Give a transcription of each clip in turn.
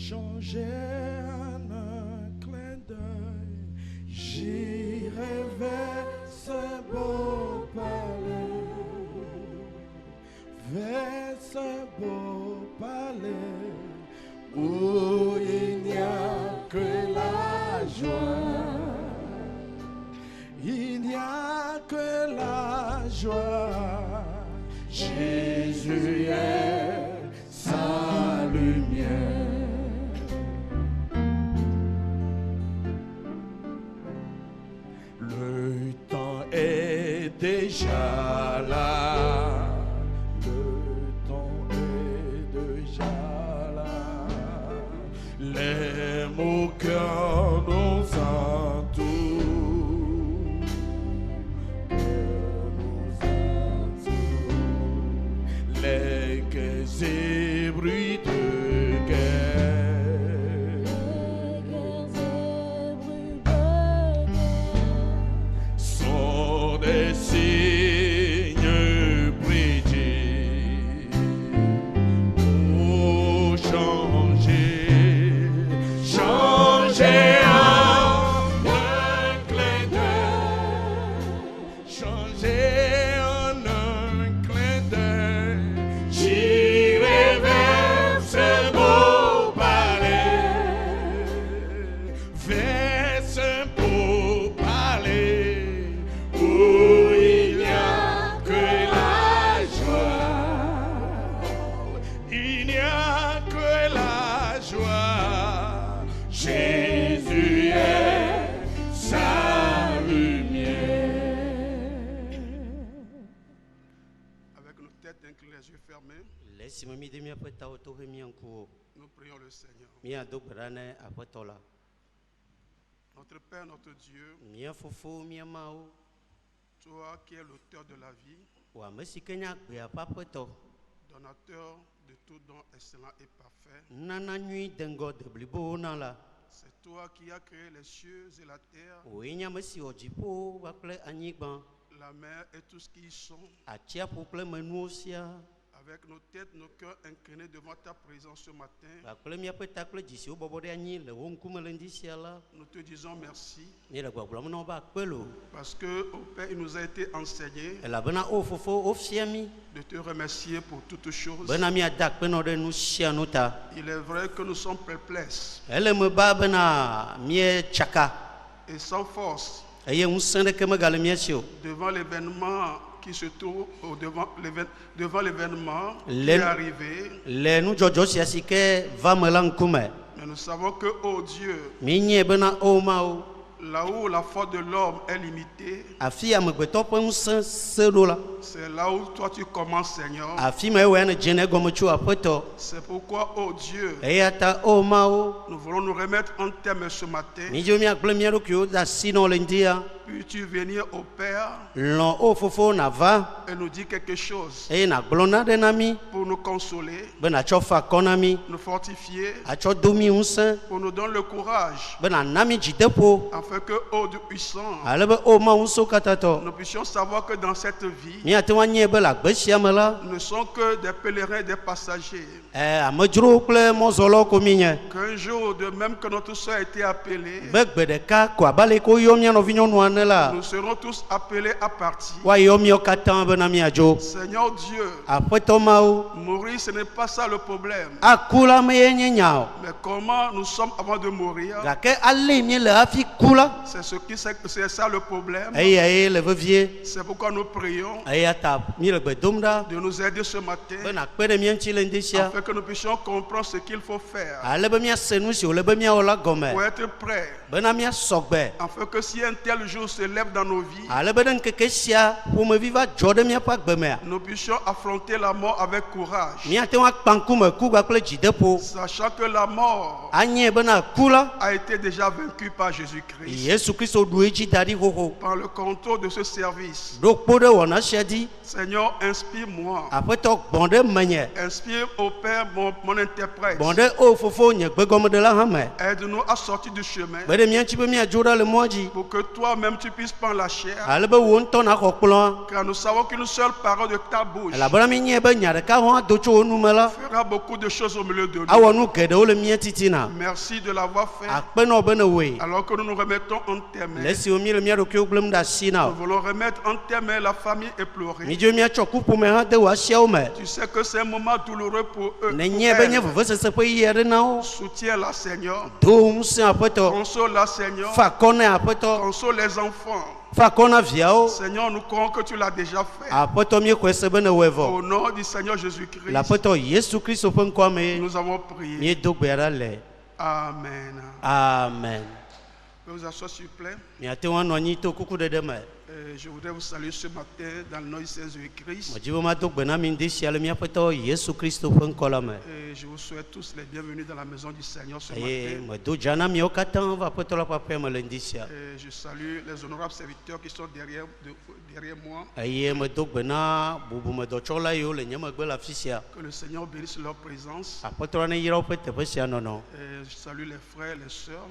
changer en un clin d'œil. J'irai vers ce beau palais, vers ce beau palais où il n'y a que la joie. Il n'y a que la joie. Jésus est sa lumière. Le temps est déjà là. Le temps est déjà là. Les mots cœur nous entourent. Les bruits de guerre sont des signes prédits pour changer, changer en un clin d'œil, changer en un clin d'œil. J'irai vers ce beau palais, vers ce beau palais où il n'y a que la joie. Il n'y a que la joie. Jésus est sa lumière. Avec nos têtes inclinées, les yeux fermés, nous prions le Seigneur. Notre Père, notre Dieu, toi qui es l'auteur de la vie, donateur de tout don excellent et parfait, c'est toi qui as créé les cieux et la terre, la mer et tout ce qui y sont. Avec nos têtes, nos cœurs inclinés devant ta présence ce matin, nous te disons merci. Parce que, au Père, il nous a été enseigné de te remercier pour toutes choses. Il est vrai que nous sommes perplexes et sans force devant l'événement qui se trouve devant l'événement qui est arrivé. Mais nous savons que, oh Dieu, là où la force de l'homme est limitée, c'est là où toi tu commences, Seigneur. C'est pourquoi, oh Dieu, nous voulons nous remettre en terme ce matin. Puis-tu venir au Père et nous dire quelque chose pour nous consoler, nous fortifier, pour nous donner le courage, afin que, ô Dieu puissant, nous puissions savoir que dans cette vie, nous ne sommes que des pèlerins, des passagers. Qu'un jour, de même que notre soeur a été appelée, nous serons tous appelés à partir. Seigneur Dieu, mourir, ce n'est pas ça le problème. Mais comment nous sommes avant de mourir, c'est ça le problème. C'est pourquoi nous prions de nous aider ce matin, afin que nous puissions comprendre ce qu'il faut faire pour être prêts, afin que si un tel jour se lève dans nos vies, nous puissions affronter la mort avec courage, sachant que la mort a été déjà vaincue par Jésus-Christ. Par le contrôle de ce service, Seigneur, inspire-moi, inspire au Père mon interprète, aide-nous à sortir du chemin pour que toi-même tu puisses prendre la chair, car nous savons qu'une seule parole de ta bouche fera beaucoup de choses au milieu de nous. Merci de l'avoir fait. Alors que nous nous remettons en tes mains, nous voulons remettre en tes mains la famille éplorée. Tu sais que c'est un moment douloureux pour eux. Soutiens-la, Seigneur. Console-la, Seigneur. Console les enfants. Seigneur, nous croyons que tu l'as déjà fait. Au nom du Seigneur Jésus-Christ, nous avons prié. Amen. Amen. Vous asseoir s'il vous plaît. Je voudrais vous saluer ce matin dans le nom du Seigneur Jésus-Christ. Et je vous souhaite tous les bienvenus dans la maison du Seigneur ce matin. Et je salue les honorables serviteurs qui sont derrière moi. Que le Seigneur bénisse leur présence. Et je salue les frères et les sœurs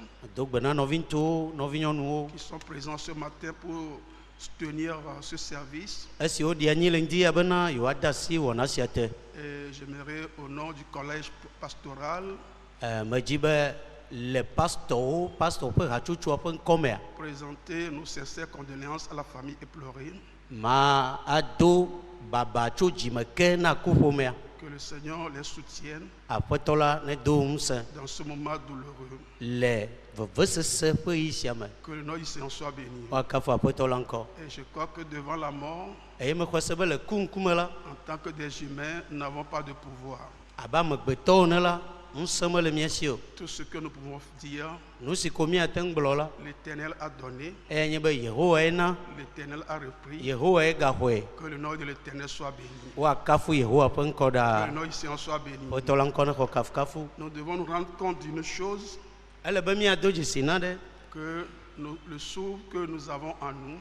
qui sont présents ce matin pour soutenir ce service. Et j'aimerais au nom du collège pastoral présenter nos sincères condoléances à la famille éplorée. Que le Seigneur les soutienne dans ce moment douloureux. Que le nom du Seigneur soit béni. Et je crois que devant la mort, en tant que des humains, nous n'avons pas de pouvoir. Tout ce que nous pouvons dire, l'Éternel a donné, l'Éternel a repris. Que le nom de l'Éternel soit béni. Que le nom du Seigneur soit béni. Nous devons nous rendre compte d'une chose, que le souffle que nous avons en nous,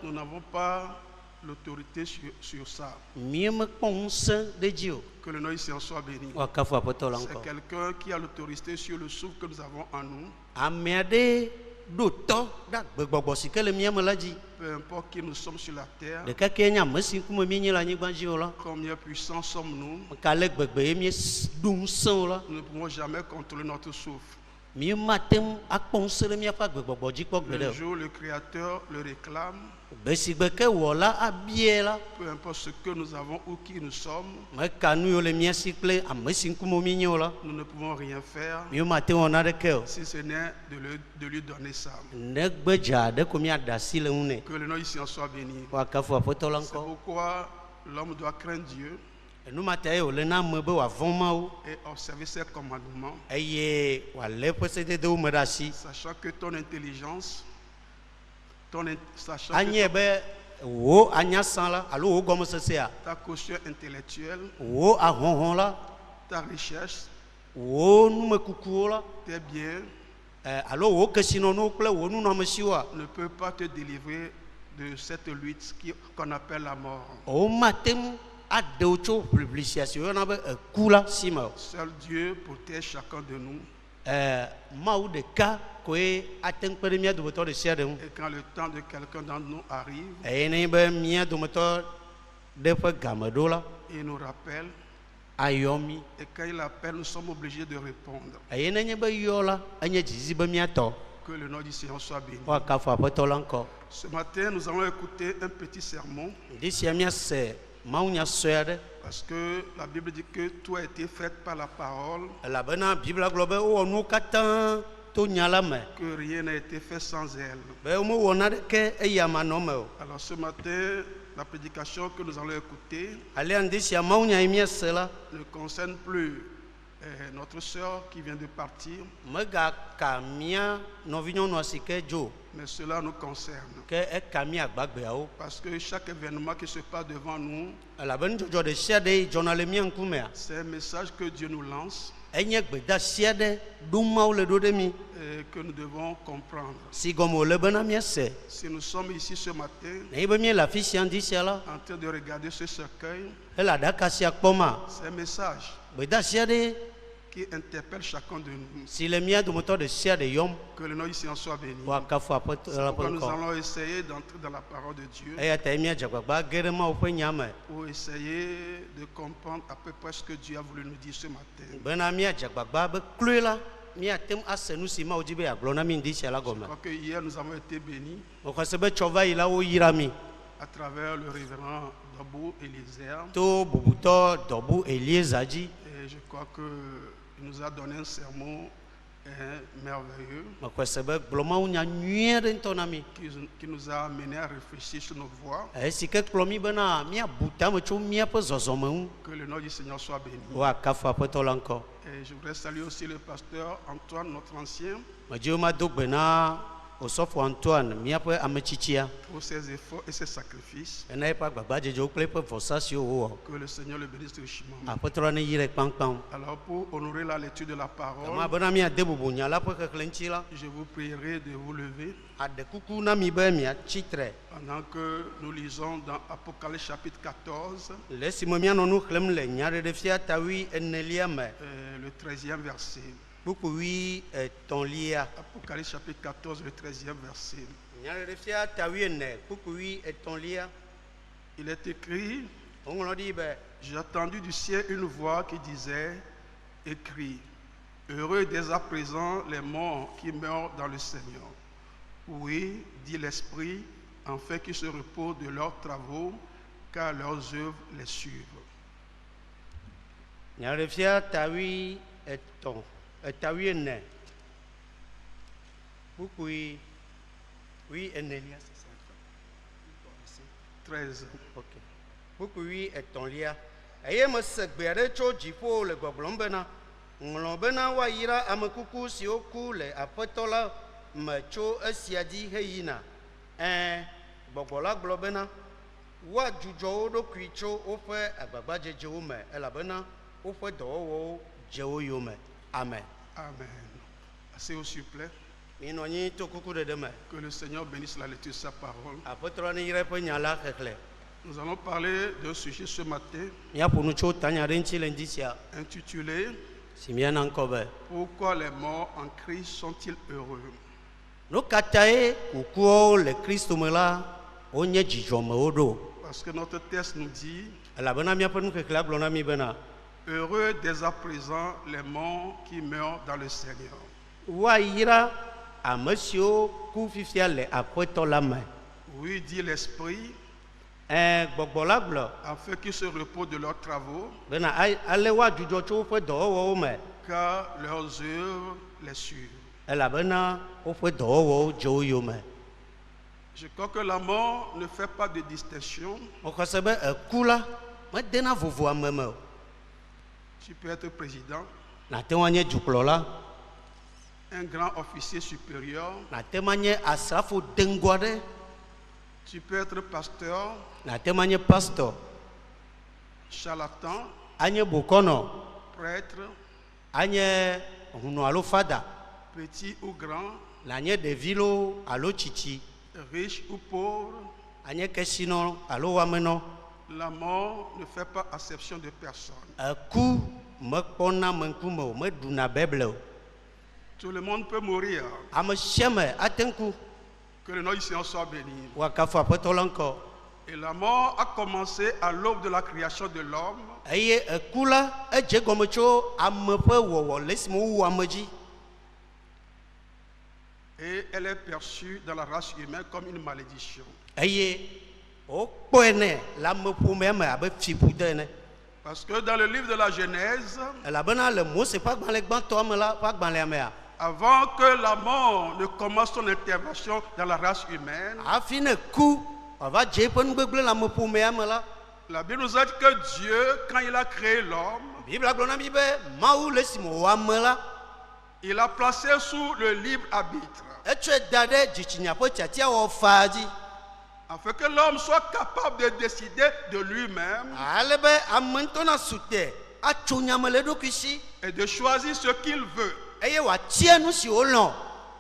nous n'avons pas l'autorité sur ça. Que le nom du Seigneur soit béni. C'est quelqu'un qui a l'autorité sur le souffle que nous avons en nous. Peu importe qui nous sommes sur la terre, combien puissants sommes-nous, nous ne pouvons jamais contrôler notre souffle. Le jour le Créateur le réclame, peu importe ce que nous avons ou qui nous sommes, nous ne pouvons rien faire si ce n'est de lui donner ça. Que le nom du Seigneur soit béni. C'est pourquoi l'homme doit craindre Dieu et observer ses commandements, sachant que ton intelligence, sachant que ta caution intellectuelle, ta recherche, tes biens ne peut pas te délivrer de cette lutte qu'on appelle la mort. Seul Dieu protège chacun de nous. Et quand le temps de quelqu'un d'entre nous arrive, il nous rappelle. Et quand il appelle, nous sommes obligés de répondre. Que le nom du Seigneur soit béni. Ce matin, nous allons écouter un petit sermon. Parce que la Bible dit que tout a été fait par la parole. Que rien n'a été fait sans elle. Alors ce matin, la prédication que nous allons écouter ne concerne plus notre sœur qui vient de partir, mais cela nous concerne. Parce que chaque événement qui se passe devant nous, c'est un message que Dieu nous lance et que nous devons comprendre. Si nous sommes ici ce matin en train de regarder ce cercueil, c'est un message. qui interpelle chacun de nous. Si le mien du moteur de sia de yom. Que le nom ici en soit béni. Wa kafa pot la pot. Nous allons essayer d'entrer dans la parole de Dieu. Et ta mia jagba ba gerema o pe nyame. Pour essayer de comprendre à peu près ce que Dieu a voulu nous dire ce matin. Bena mia jagba ba be kluela. Mia tem asenu si ma ojibe ya glona mi ndi sia la goma. Je crois que hier nous avons été bénis. O ko sebe chova ila o yirami. À travers le révérend Dobou Eliezer. To bubuto Dobou Eliezer ji. Et je crois que il nous a donné un sermon merveilleux qui nous a amené à réfléchir sur nos voies. Que le nom du Seigneur soit béni. Et je voudrais saluer aussi le pasteur Antoine, notre ancien. Antoine, pour ses efforts et ses sacrifices. Que le Seigneur le bénisse richement. Alors pour honorer la lecture de la parole, je vous prierai de vous lever. Pendant que nous lisons dans Apocalypse chapitre 14, le 13e verset. Apocalypse chapitre 14, le 13e verset. Il est écrit, j'ai entendu du ciel une voix qui disait, écrit, heureux dès à présent les morts qui meurent dans le Seigneur. Oui, dit l'Esprit, afin qu'ils se reposent de leurs travaux, car leurs œuvres les suivent. Oui, Enelia, c'est ça. 13. Ok. Oui, et ton lia. Aye me segbere cho jipo le gbogblombena. Nglobena wa ira amekuku si oku le apetola me cho esiadi heyina. Gbogbola globena wa jujo do kwicho ofe agbagba jeje o me elabena ofe dowo je o yo me. Amen. Amen. Asseyez-vous s'il vous plaît. Que le Seigneur bénisse la lecture de sa parole. Nous allons parler d'un sujet ce matin intitulé Pourquoi les morts en Christ sont-ils heureux? Parce que notre texte nous dit heureux dès à présent les morts qui meurent dans le Seigneur. Oui, dit l'Esprit, afin qu'ils se reposent de leurs travaux, car leurs œuvres les suivent. Je crois que la mort ne fait pas de distinction. Tu peux être président, un grand officier supérieur, tu peux être pasteur, charlatan, prêtre, petit ou grand, riche ou pauvre, la mort ne fait pas acception de personne. Tout le monde peut mourir. Que le nom du Seigneur soit béni. Et la mort a commencé à l'aube de la création de l'homme. Et elle est perçue dans la race humaine comme une malédiction. Parce que dans le livre de la Genèse, avant que la mort ne commence son intervention dans la race humaine, la Bible nous a dit que Dieu, quand il a créé l'homme, il a placé sous le libre arbitre. Afin que l'homme soit capable de décider de lui-même et de choisir ce qu'il veut.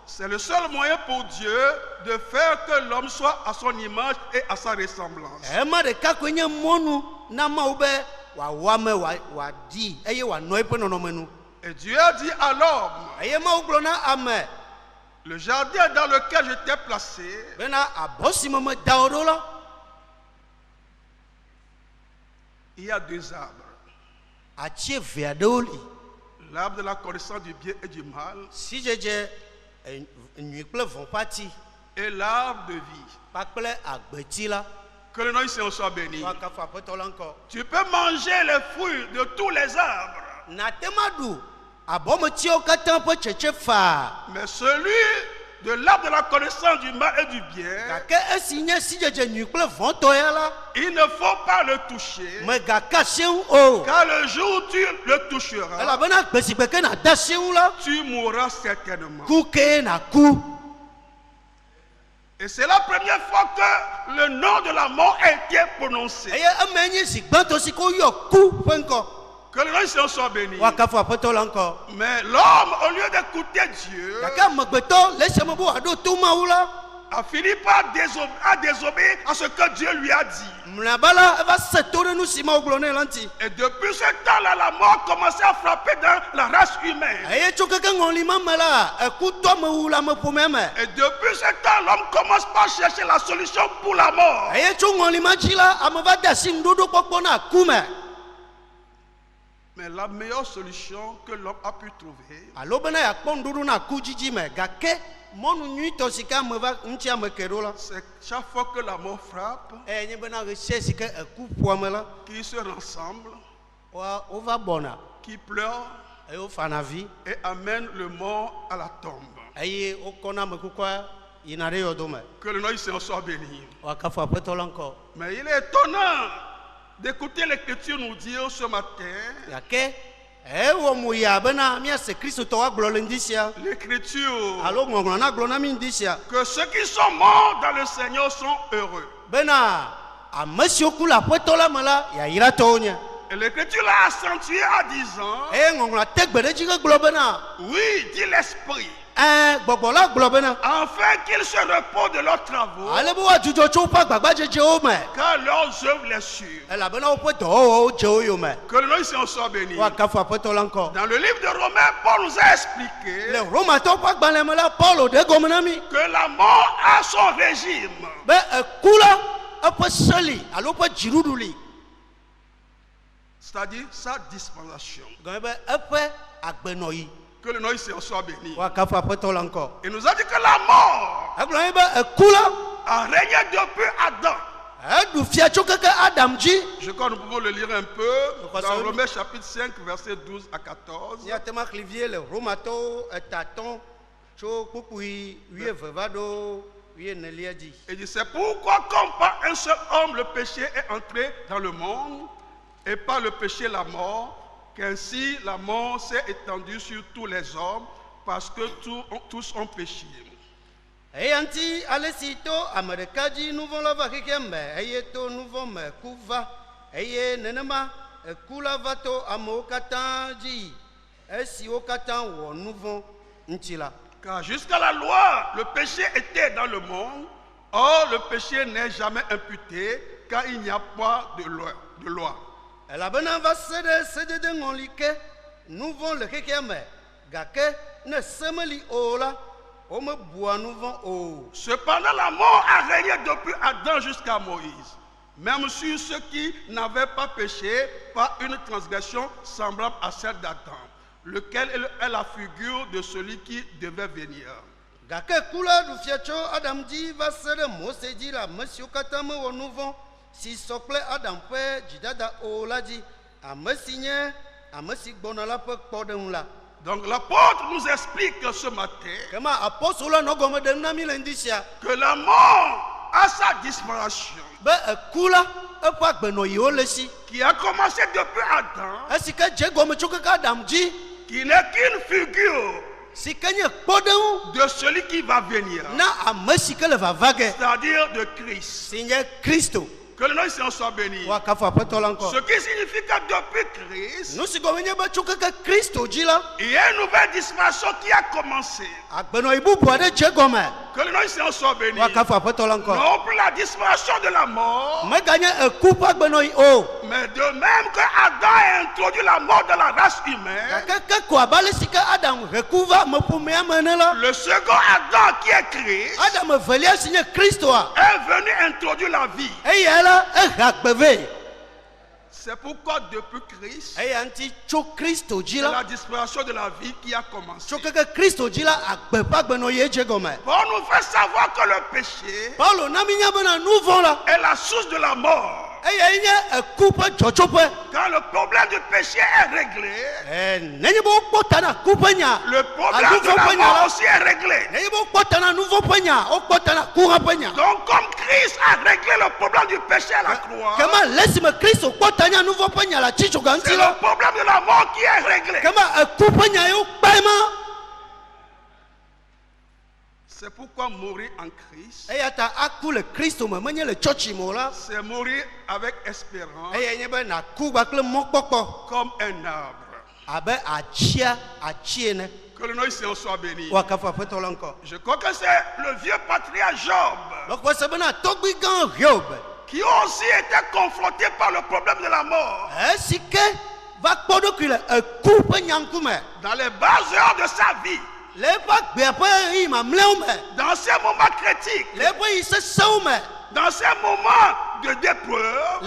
C'est le seul moyen pour Dieu de faire que l'homme soit à son image et à sa ressemblance. Et Dieu a dit à l'homme, le jardin dans lequel je t'ai placé, il y a 2 arbres. L'arbre de la connaissance du bien et du mal. Et l'arbre de vie. Que le nom ici en soit béni. Tu peux manger les fruits de tous les arbres. Mais celui de l'arbre de la connaissance du mal et du bien, il ne faut pas le toucher, car le jour où tu le toucheras, tu mourras certainement. Et c'est la première fois que le nom de la mort a été prononcé. Que le nom soit béni. Mais l'homme, au lieu d'écouter Dieu, a fini par désobéir à ce que Dieu lui a dit. Et depuis ce temps-là, la mort a commencé à frapper dans la race humaine. Et depuis ce temps, l'homme commence par chercher la solution pour la mort. Mais la meilleure solution que l'homme a pu trouver, c'est chaque fois que la mort frappe, qu'ils se rassemblent, qu'ils pleurent et amènent le mort à la tombe. Que le nom ici en soit béni. Mais il est étonnant d'écouter l'écriture nous dire ce matin. L'écriture que ceux qui sont morts dans le Seigneur sont heureux. Et l'écriture l'a accentué en disant, oui, dit l'Esprit, afin qu'ils se reposent de leurs travaux, car leurs œuvres les suivent. Que le nom ici en soit béni. Dans le livre de Romains, Paul nous a expliqué que la mort a son régime. C'est-à-dire sa dispensation. Que le nom ici soit béni. Il nous a dit que la mort a régné depuis Adam. Je crois que nous pouvons le lire un peu dans Romains chapitre 5, versets 12 à 14. Et dit, c'est pourquoi comme par un seul homme le péché est entré dans le monde, et par le péché la mort, qu'ainsi la mort s'est étendue sur tous les hommes, parce que tous ont péché. Eyanti alesito amerekaji nouveau la vakikembe eyeto nouveau me kuva eye nenema kula vato amokatanji esi okatan wo nouveau ntila. Car jusqu'à la loi, le péché était dans le monde. Or, le péché n'est jamais imputé, car il n'y a pas de loi. La bonne va céder de ngolike nouveau le kekembe gake ne semeli ola. Cependant, la mort a régné depuis Adam jusqu'à Moïse, même sur ceux qui n'avaient pas péché par une transgression semblable à celle d'Adam, lequel est la figure de celui qui devait venir. Donc l'apôtre nous explique ce matin que la mort a sa dispensation qui a commencé depuis Adam, qui n'est qu'une figure de celui qui va venir, c'est-à-dire de Christ. Que le nom du Seigneur soit béni. Ce qui signifie que depuis Christ, il y a une nouvelle dispensation qui a commencé. Que le nom du Seigneur soit béni. Non plus la dispensation de la mort, mais de même que Adam a introduit la mort dans la race humaine, le second Adam qui est Christ est venu introduire la vie. C'est pourquoi depuis Christ, c'est la dispensation de la vie qui a commencé. Pour nous faire savoir que le péché est la source de la mort. Quand le problème du péché est réglé, le problème de la mort aussi est réglé. Donc comme Christ a réglé le problème du péché à la croix, c'est le problème de la mort qui est réglé. C'est pourquoi mourir en Christ, c'est mourir avec espérance, comme un arbre. Que le nom du Seigneur soit béni. Je crois que c'est le vieux patriarche Job qui a aussi été confronté par le problème de la mort. Dans les bas heures de sa vie, dans ces moments critiques, dans ces moments de d'épreuve,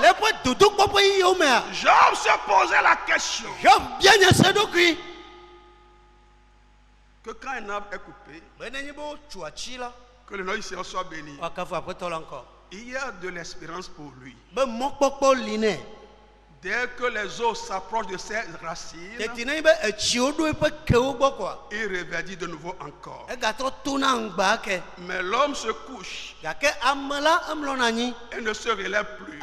Job se posait la question que quand un arbre est coupé, que le nom du Seigneur soit béni, il y a de l'espérance pour lui. Dès que les eaux s'approchent de ses racines, il reverdit de nouveau encore. Mais l'homme se couche et ne se relève plus.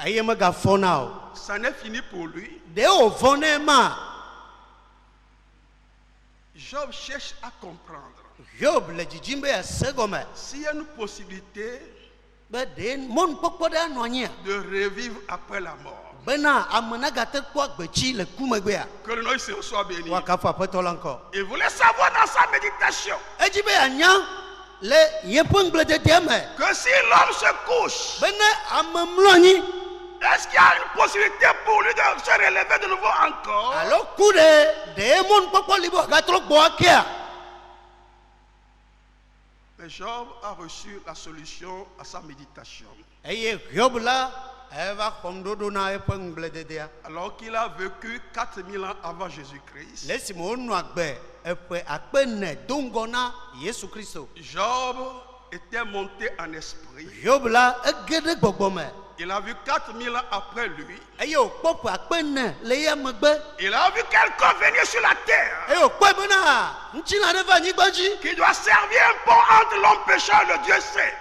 Ça n'est fini pour lui. Job cherche à comprendre s'il y a une possibilité de revivre après la mort. Que le nom du Seigneur soit béni. Il voulait savoir dans sa méditation que si l'homme se couche, est-ce qu'il y a une possibilité pour lui de se relever de nouveau encore? Mais Job a reçu la solution à sa méditation. Alors qu'il a vécu 4000 ans avant Jésus-Christ, Job était monté en esprit. Il a vu 4000 ans après lui. Il a vu quelqu'un venir sur la terre qui doit servir un pont entre l'homme pécheur et le Dieu saint.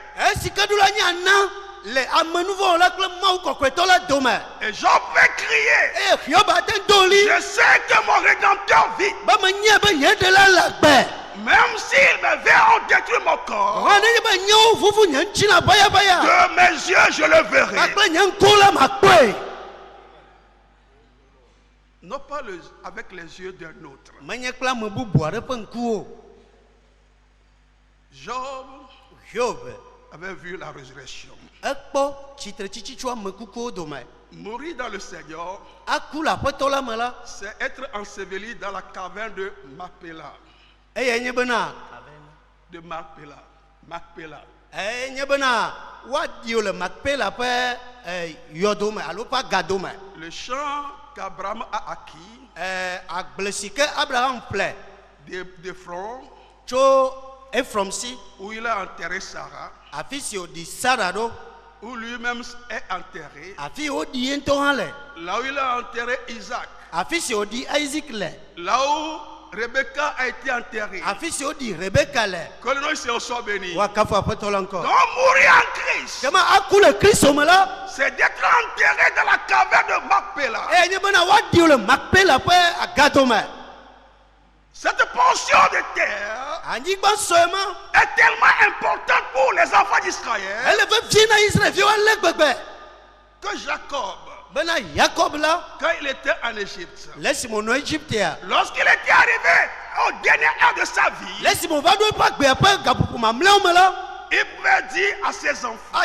Et Job peut crier, je sais que mon Rédempteur vit. Même s'il me verra détruire mon corps, de mes yeux je le verrai. Non pas avec les yeux d'un autre. Job avait vu la résurrection. Mourir dans le Seigneur, c'est être enseveli dans la caverne de Macpéla. De Macpéla. Le champ qu'Abraham a acquis, des fronts, où il a enterré Sarah, où lui-même est enterré, là où il a enterré Isaac, là où Rebecca a été enterrée. Que le nom du Seigneur soit béni. Donc mourir en Christ, c'est d'être enterré dans la caverne de Macpéla. Cette portion de terre est tellement importante pour les enfants d'Israël que Jacob, quand il était en Égypte, lorsqu'il était arrivé au dernier heure de sa vie, il pouvait dire à ses enfants,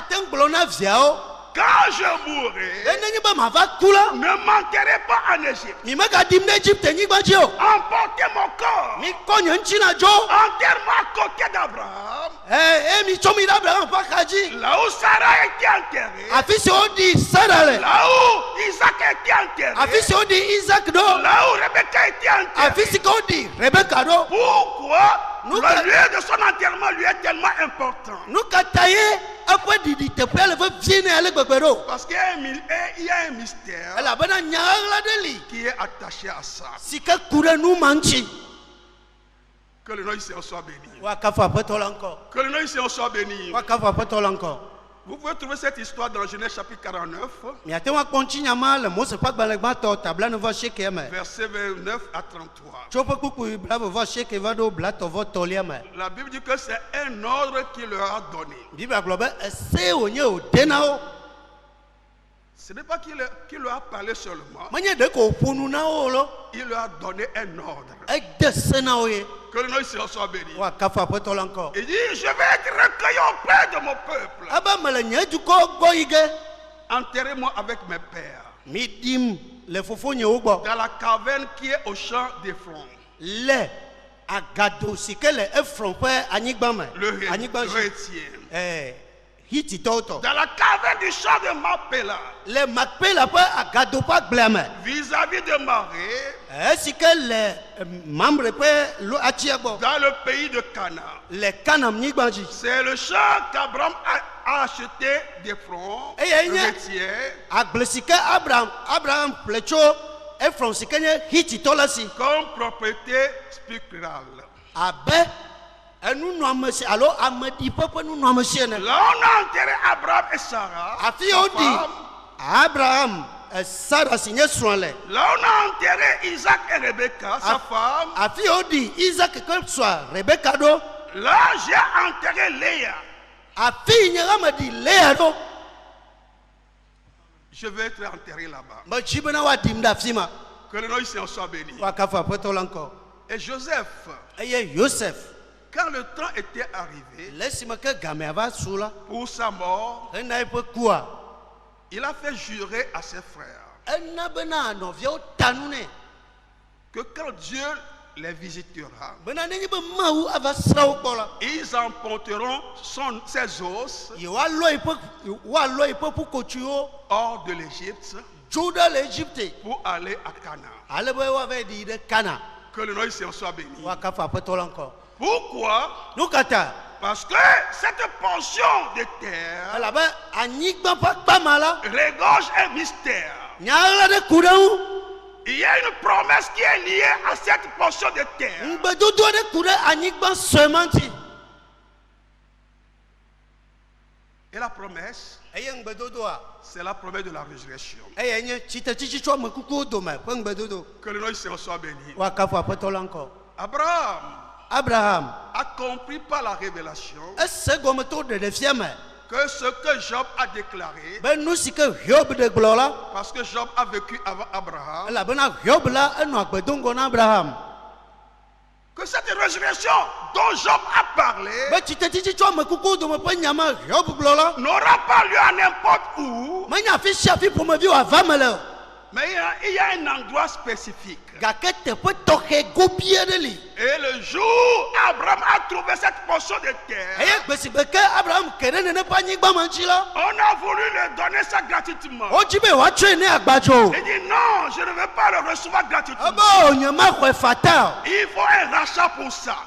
quand je mourrai, ne m'enterrez pas en Égypte. Emportez mon corps. Enterre-moi à côté d'Abraham. Là où Sarah était enterrée. Là où Isaac était enterré. Là où Rebecca était enterrée. Pourquoi le lieu de son enterrement lui est tellement important? Parce qu'il y a un mystère qui est attaché à ça. Que le nom du Seigneur soit béni. Que le nom du Seigneur soit béni. Vous pouvez trouver cette histoire dans Genèse chapitre 49, versets 29 à 33. La Bible dit que c'est un ordre qu'il leur a donné. Ce n'est pas qu'il leur a parlé seulement. Il leur a donné un ordre. Que le nom du Seigneur soit béni. Il dit, je vais être recueilli auprès de mon peuple. Enterrez-moi avec mes pères dans la caverne qui est au champ d'Ephron. Le Hétien. Dans la caverne du champ de Macpéla. Vis-à-vis de Maré. Dans le pays de Canaan. C'est le champ qu'Abraham a acheté d'Ephron, le Hétien, comme propriété spirituelle. Là on a enterré Abraham et Sarah. Là on a enterré Isaac et Rebecca, sa femme. Là j'ai enterré Léa. Je vais être enterré là-bas. Que le nom du Seigneur soit béni. Et Joseph, quand le temps était arrivé pour sa mort, il a fait jurer à ses frères que quand Dieu les visitera, ils emporteront ses os hors de l'Égypte pour aller à Canaan. Que le nom du Seigneur soit béni. Pourquoi? Parce que cette portion de terre regorge un mystère. Il y a une promesse qui est liée à cette portion de terre. Et la promesse, c'est la promesse de la résurrection. Que le nom du Seigneur soit béni. Abraham a compris par la révélation que ce que Job a déclaré, parce que Job a vécu avant Abraham, que cette résurrection dont Job a parlé n'aura pas lieu à n'importe où, mais il y a un endroit spécifique. Et le jour où Abraham a trouvé cette portion de terre, on a voulu lui donner ça gratuitement. Il dit non, je ne veux pas le recevoir gratuitement. Il faut un rachat pour ça.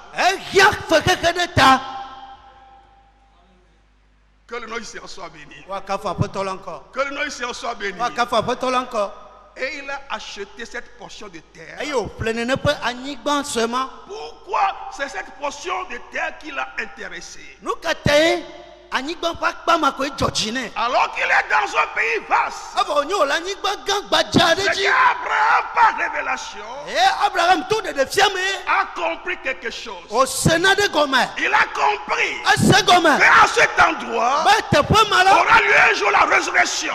Que le nom du Seigneur soit béni. Que le nom du Seigneur soit béni. Et il a acheté cette portion de terre. Pourquoi c'est cette portion de terre qui l'a intéressé? Alors qu'il est dans un pays vaste, c'est qu'Abraham, par révélation, a compris quelque chose. Il a compris qu'à cet endroit aura lieu un jour la résurrection résurrection.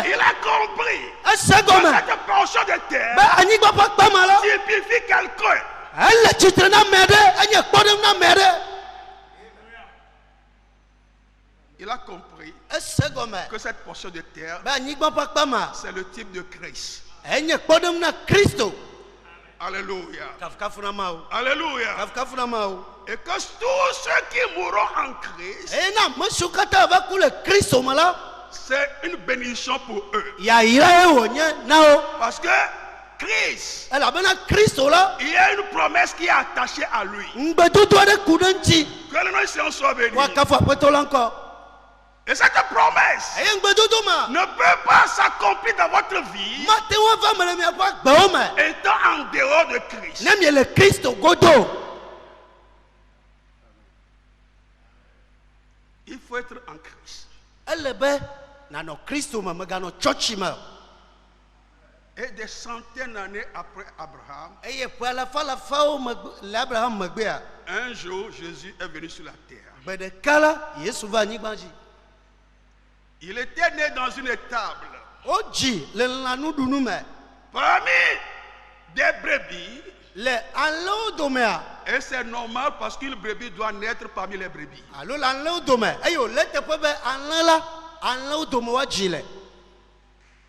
Il a compris que cette portion de terre typifie quelqu'un. Il a compris que cette portion de terre, c'est le type de Christ. Alléluia. Alléluia. Et que tous ceux qui mourront en Christ, c'est une bénédiction pour eux. Parce que Christ, il y a une promesse qui est attachée à lui. Que le nom de Seigneur soit béni. Et cette promesse ne peut pas s'accomplir dans votre vie étant en dehors de Christ. Il faut être en Christ. Et des centaines d'années après Abraham, un jour Jésus est venu sur la terre. Il était né dans une étable. Parmi des brebis. Et c'est normal parce qu'une brebis doit naître parmi les brebis.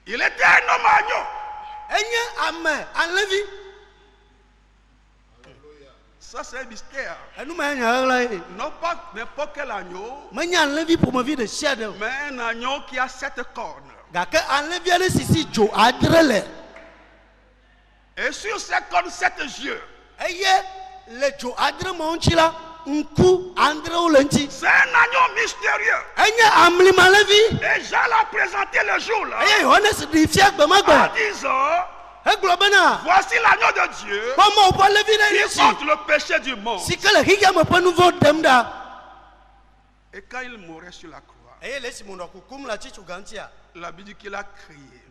Il était un homme agneau. Ça c'est un mystère. Non pas n'importe quel agneau, mais un agneau qui a 7 cornes. Et sur ces cornes, 7 yeux. C'est un agneau mystérieux. Et Jean l'a présenté le jour là, en disant: voici l'agneau de Dieu qui porte le péché du monde. Et quand il mourait sur la croix, la Bible dit qu'il a crié.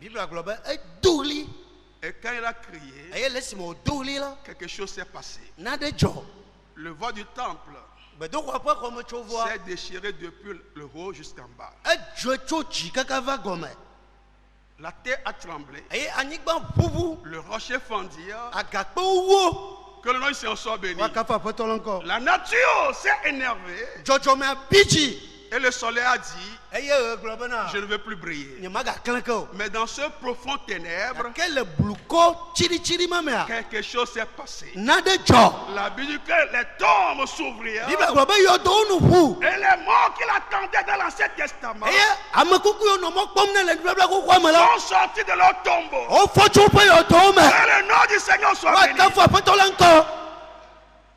Et quand il a crié, quelque chose s'est passé. Le voile du temple s'est déchiré depuis le haut jusqu'en bas. La terre a tremblé. Le rocher fondit. Que le nom ici en soit béni. La nature s'est énervée. Et le soleil a dit: je ne veux plus briller. Mais dans ce profond ténèbre, quelque chose s'est passé. La Bible dit que les tombes s'ouvrirent. Et les morts qui l'attendaient dans l'Ancien Testament sont sortis de leur tombeau. Que le nom du Seigneur soit béni.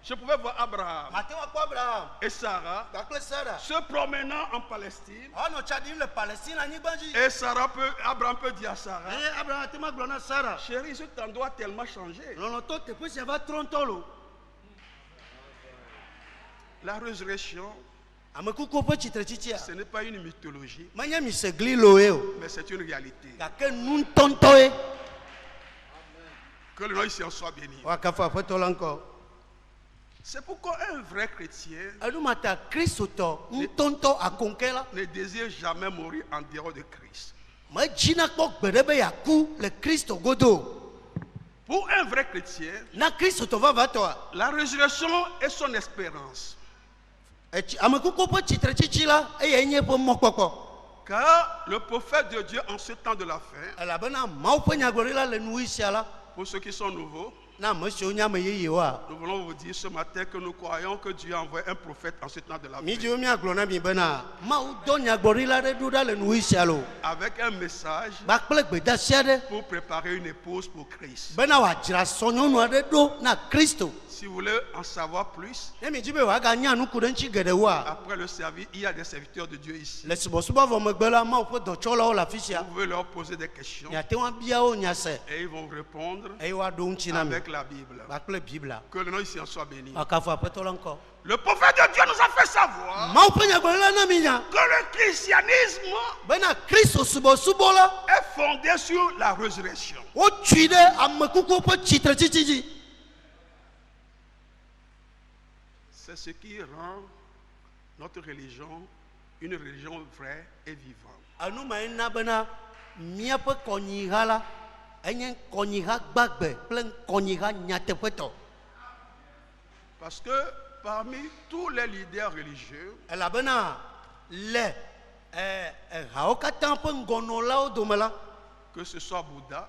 Je pouvais voir Abraham et Sarah se promenant en Palestine. Et Abraham peut dire à Sarah: chérie, cet endroit a tellement changé. La résurrection, ce n'est pas une mythologie, mais c'est une réalité. Que le nom ici en soit béni. C'est pourquoi un vrai chrétien ne désire jamais mourir en dehors de Christ. Pour un vrai chrétien, la résurrection est son espérance. Car le prophète de Dieu en ce temps de la fin, pour ceux qui sont nouveaux, nous voulons vous dire ce matin que nous croyons que Dieu a envoyé un prophète en ce temps de la fin, avec un message pour préparer une épouse pour Christ. Si vous voulez en savoir plus, après le service, il y a des serviteurs de Dieu ici. Vous pouvez leur poser des questions et ils vont répondre avec la Bible. Que le nom ici en soit béni. Le prophète de Dieu nous a fait savoir que le christianisme est fondé sur la résurrection. C'est ce qui rend notre religion une religion vraie et vivante. Parce que parmi tous les leaders religieux, que ce soit Bouddha,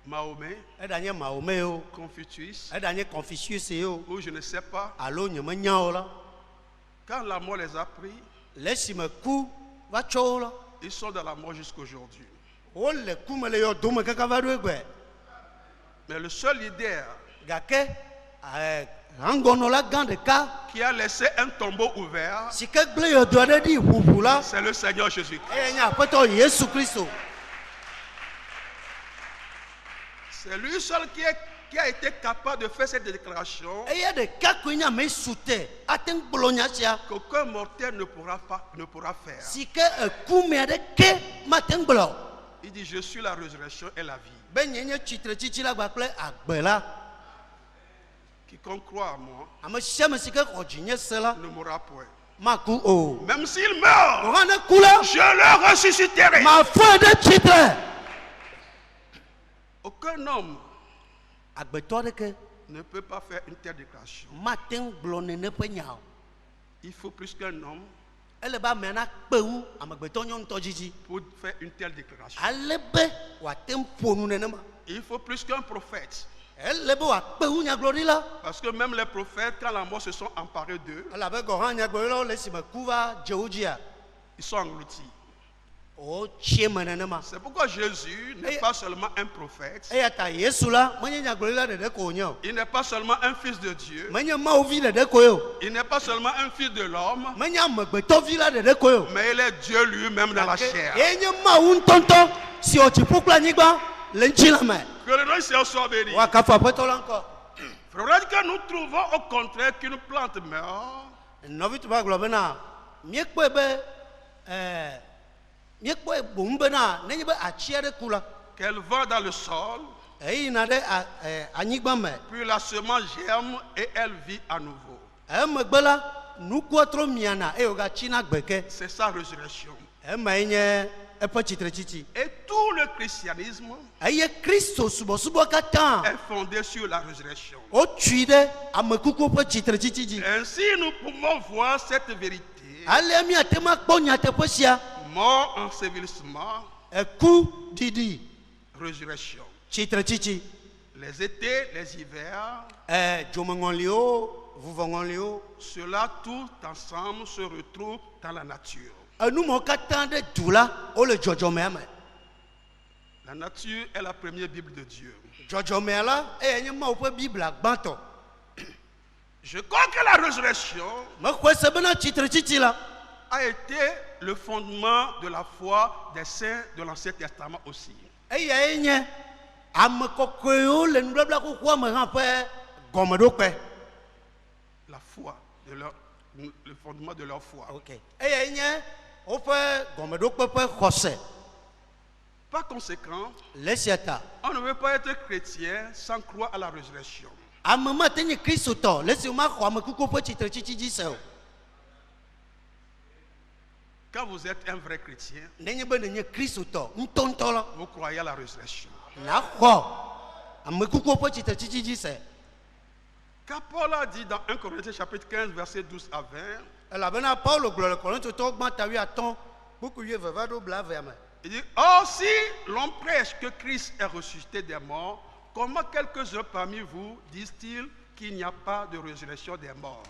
Mahomet, Confucius, ou je ne sais pas, quand la mort les a pris, ils sont dans la mort jusqu'aujourd'hui. Mais le seul leader qui a laissé un tombeau ouvert, c'est le Seigneur Jésus-Christ. C'est lui seul qui a été capable de faire cette déclaration qu'aucun mortel ne pourra faire. Il dit, je suis la résurrection et la vie. Quiconque croit à moi ne mourra point. Même s'il meurt, je le ressusciterai. Aucun homme ne peut pas faire une telle déclaration. Il faut plus qu'un homme pour faire une telle déclaration. Il faut plus qu'un prophète. Parce que même les prophètes, quand la mort se sont emparés d'eux, ils sont engloutis. C'est pourquoi Jésus n'est pas seulement un prophète. Il n'est pas seulement un fils de Dieu. Il n'est pas seulement un fils de l'homme. Mais il est Dieu lui-même dans la chair. Que le nom Seigneur soit béni. Frère, que nous trouvons au contraire qu'une plante meurt, qu'elle va dans le sol, puis la semence germe et elle vit à nouveau. C'est sa résurrection. Et tout le christianisme est fondé sur la résurrection. Ainsi nous pouvons voir cette vérité. Mort, ensevelissement, résurrection. Les étés, les hivers, cela tout ensemble se retrouve dans la nature. La nature est la première Bible de Dieu. Je crois que la résurrection a été le fondement de la foi des saints de l'Ancien Testament aussi. La foi, le fondement de leur foi. Par conséquent, on ne veut pas être chrétien sans croire à la résurrection. Quand vous êtes un vrai chrétien, vous croyez à la résurrection. Car Paul a dit dans 1 Corinthiens chapitre 15 verset 12 à 20, il dit, or si l'on prêche que Christ est ressuscité des morts, comment quelques-uns parmi vous disent-ils qu'il n'y a pas de résurrection des morts?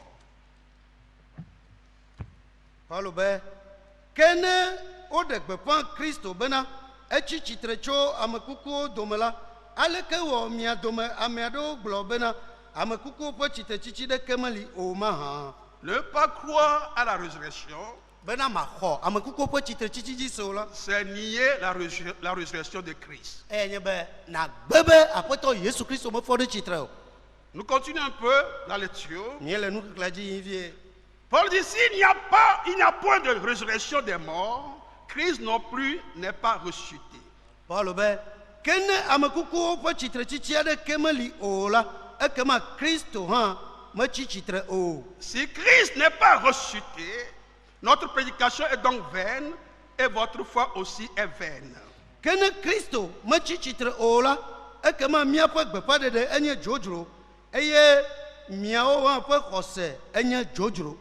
Ne pas croire à la résurrection, c'est nier la résurrection de Christ. Nous continuons un peu la lecture. Paul dit, s'il n'y a point de résurrection des morts, Christ non plus n'est pas ressuscité. Si Christ n'est pas ressuscité, Notre prédication est donc vaine et votre foi aussi est vaine. Kene Christo machi chitre ola ekema mia pe gbepa de enye jojro eye miao wa pe kose enye jojro.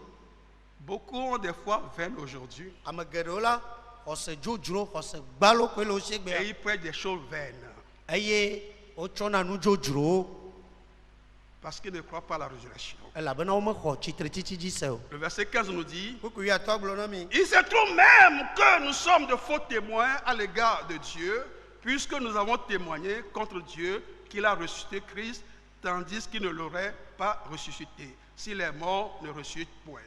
Beaucoup ont des fois vaines aujourd'hui. Amagerola kose jojro kose gbalo pe lo segbe. Et ils prêchent des choses vaines. Eye ochona nu jojro. Parce qu'ils ne croient pas à la résurrection. Le verset 15 nous dit, il se trouve même que nous sommes de faux témoins à l'égard de Dieu, puisque nous avons témoigné contre Dieu qu'il a ressuscité Christ, tandis qu'il ne l'aurait pas ressuscité, si les morts ne ressuscitent point.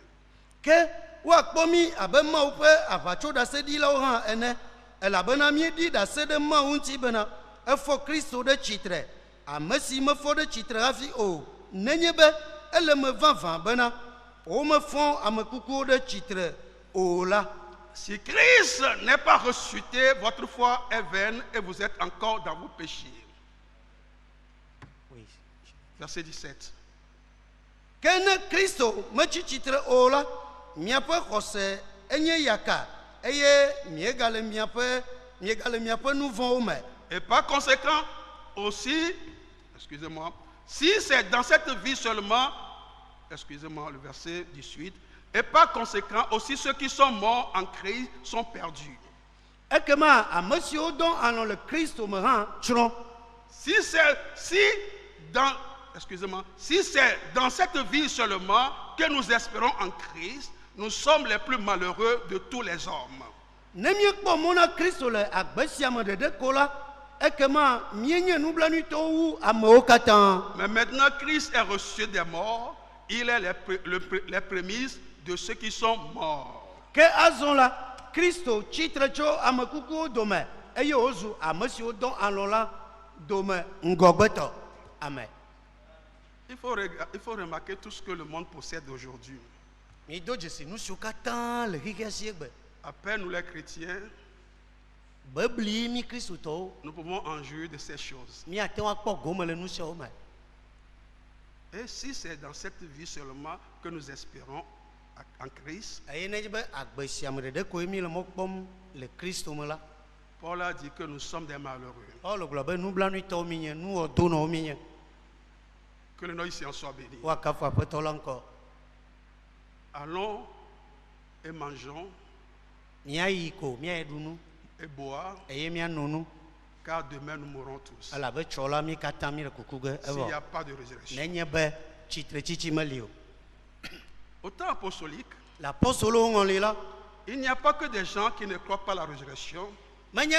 Que wakpomi abema upe avacho da sedi la oran ene elabena mi di da sede ma unti bena efo Christo de chitre. Amesi me fo de chitre afi o nenyebe ele me vanvan bena o me fon amekuku de chitre o la. Si Christ n'est pas ressuscité, votre foi est vaine et vous êtes encore dans vos péchés. Oui. Verset 17. Kene Christo me chitre o la miape kose enye yaka eye miegale miape nouveau me. Et par conséquent aussi, excusez-moi, si c'est dans cette vie seulement, excusez-moi le verset 18, et par conséquent aussi ceux qui sont morts en Christ sont perdus. Et que à monsieur dont allons le Christ au rang, si c'est dans cette vie seulement que nous espérons en Christ, nous sommes les plus malheureux de tous les hommes. Mais maintenant, Christ est ressuscité des morts. Il est les prémices de ceux qui sont morts. Que azonla Christo chitrecho amakuku dome eyozu amasio don alola dome ngogbeto. Amen. Il faut remarquer tout ce que le monde possède aujourd'hui. À peine nous les chrétiens, nous pouvons en jouir de ces choses. Et si c'est dans cette vie seulement que nous espérons en Christ, Paul a dit que nous sommes des malheureux. Que le nom ici en soit béni. Allons et mangeons et boire, car demain nous mourrons tous. S'il n'y a pas de résurrection. Au temps apostolique, il n'y a pas que des gens qui ne croient pas à la résurrection, mais il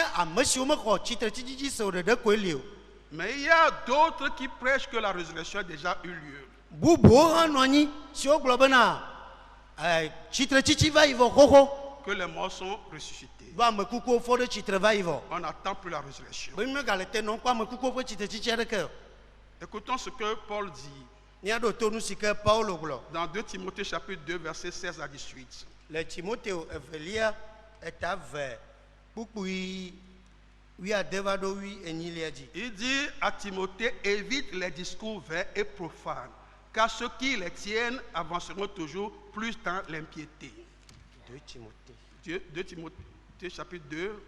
y a d'autres qui prêchent que la résurrection a déjà eu lieu. Que les morts sont ressuscités. On n'attend plus la résurrection. Écoutons ce que Paul dit dans 2 Timothée chapitre 2 versets 16 à 18. Il dit à Timothée, évite les discours vains et profanes, car ceux qui les tiennent avanceront toujours plus dans l'impiété. 2 Timothée chapitre 2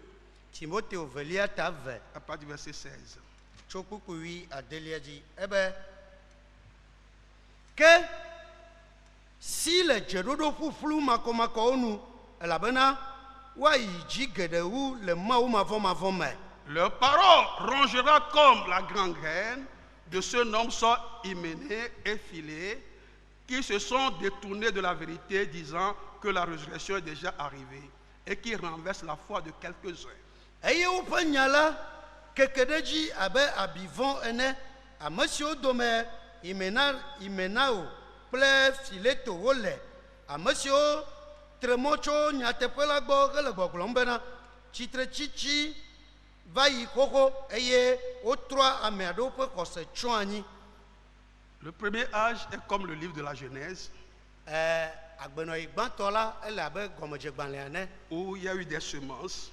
à partir du verset 16. Que si les Jérodo flou makomako la bena wa yiji gedeou le maou mavon mais leur parole rongera comme la grande graine de ceux hommes sont Hyménée et Philée qui se sont détournés de la vérité disant que la résurrection est déjà arrivée et qui renversent la foi de quelques-uns. Ayez au penyala kekedeji abe abivon ene a monsieur Domer Hyménao ple Philéto wole a monsieur Tremocho nyatepela gbo le gboglombena chitre chichi vai koko eye o trois ameado pe kose choani. Le premier âge est comme le livre de la Genèse. où il y a eu des semences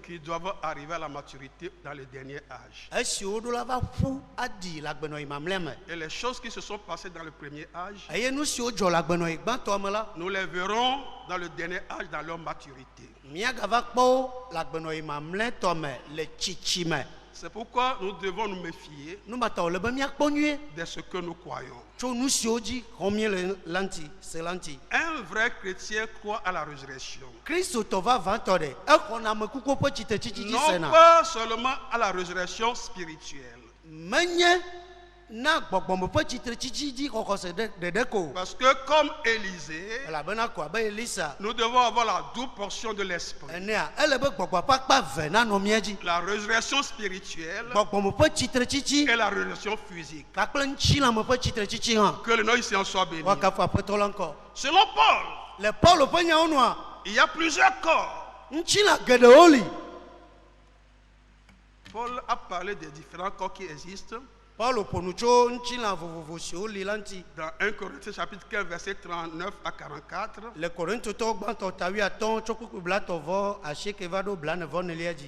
qui doivent arriver à la maturité dans le dernier âge. Et les choses qui se sont passées dans le premier âge, nous les verrons dans le dernier âge dans leur maturité. C'est pourquoi nous devons nous méfier de ce que nous croyons. Un vrai chrétien croit à la résurrection. Non pas seulement à la résurrection spirituelle. Parce que comme Élisée, nous devons avoir la double portion de l'esprit. La résurrection spirituelle et la résurrection physique. Que le nom ici en soit béni. Selon Paul, il y a plusieurs corps. Paul a parlé des différents corps qui existent. Dans 1 Corinthiens chapitre 15 verset 39 à 44,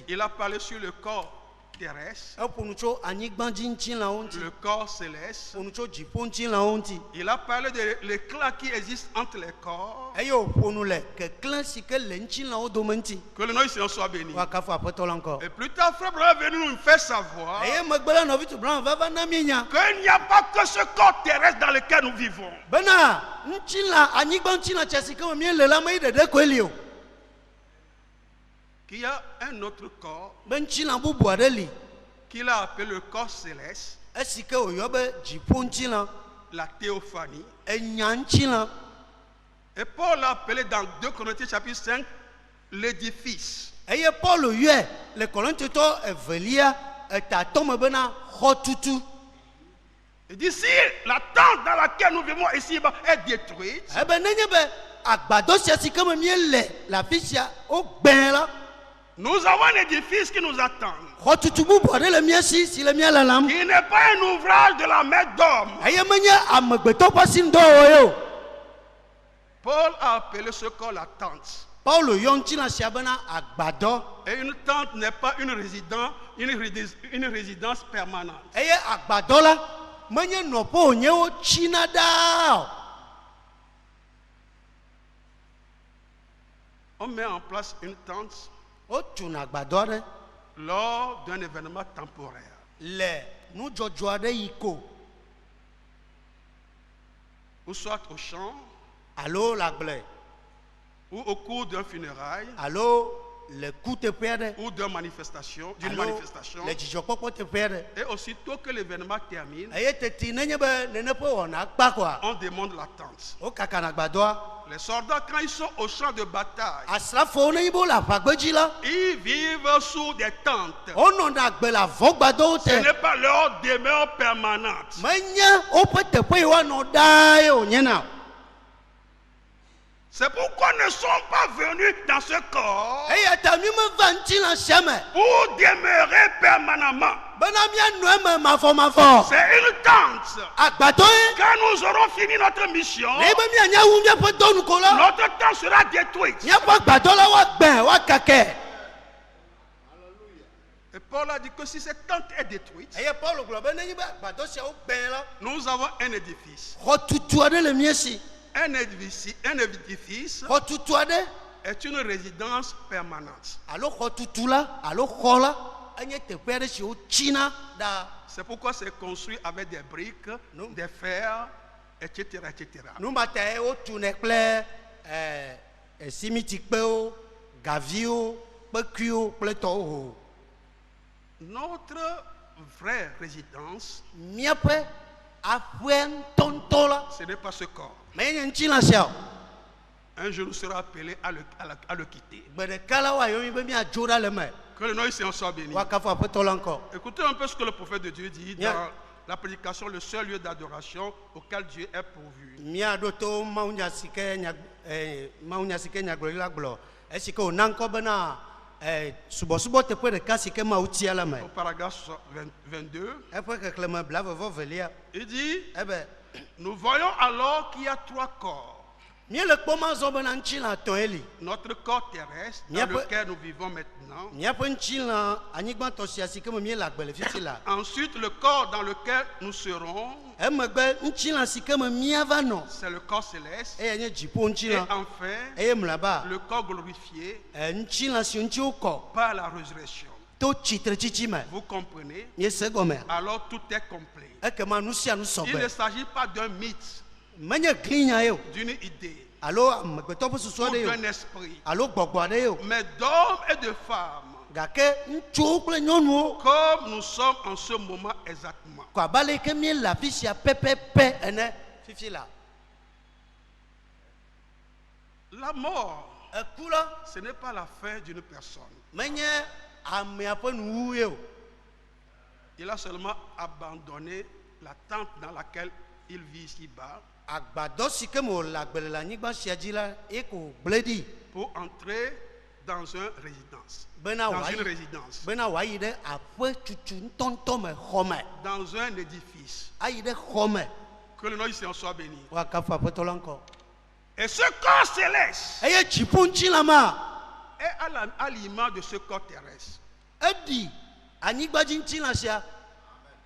il a parlé sur le corps terrestre, le corps céleste. Il a parlé de l'éclat qui existe entre les corps. Que le nom ici en soit béni. Et plus tard, frère Branham est venu nous faire savoir qu'il n'y a pas que ce corps terrestre dans lequel nous vivons. Qu'il y a un autre corps qu'il a appelé le corps céleste, la théophanie. Et Paul l'a appelé dans 2 Corinthiens chapitre 5 l'édifice. Et d'ici, la tente dans laquelle nous vivons ici est détruite. Nous avons un édifice qui nous attend. Qui n'est pas un ouvrage de la main d'homme. Paul a appelé ce corps la tente. Et une tente n'est pas une résidence permanente. On met en place une tente lors d'un événement temporaire. Ou soit au champ, ou au cours d'un funérail, ou d'une manifestation. Et aussitôt que l'événement termine, on demande la tente. Les soldats, quand ils sont au champ de bataille, ils vivent sous des tentes. Ce n'est pas leur demeure permanente. C'est pourquoi ils ne sont pas venus dans ce corps pour demeurer permanemment. C'est une tente. Quand nous aurons fini notre mission, notre tente sera détruite. Et Paul a dit que si cette tente est détruite, nous avons un édifice. Un édifice est une résidence permanente. C'est pourquoi c'est construit avec des briques, des fers, etc. Notre vraie résidence, ce n'est pas ce corps. Un jour, nous serons appelés à le quitter. Que le nom ici en soit béni. Écoutez un peu ce que le prophète de Dieu dit dans la prédication, le seul lieu d'adoration auquel Dieu est pourvu. Au paragraphe 22, il dit, nous voyons alors qu'il y a 3 corps. Notre corps terrestre dans lequel nous vivons maintenant. Ensuite, le corps dans lequel nous serons. C'est le corps céleste. Et enfin, le corps glorifié par la résurrection. Vous comprenez? Alors tout est complet. Il ne s'agit pas d'un mythe, d'une idée ou d'un esprit, mais d'hommes et de femmes, comme nous sommes en ce moment exactement. La mort, ce n'est pas la fin d'une personne. Il a seulement abandonné la tente dans laquelle il vit ici-bas pour entrer dans une résidence. Dans un édifice. Que le nom du Seigneur soit béni. Et ce corps céleste est à l'image de ce corps terrestre.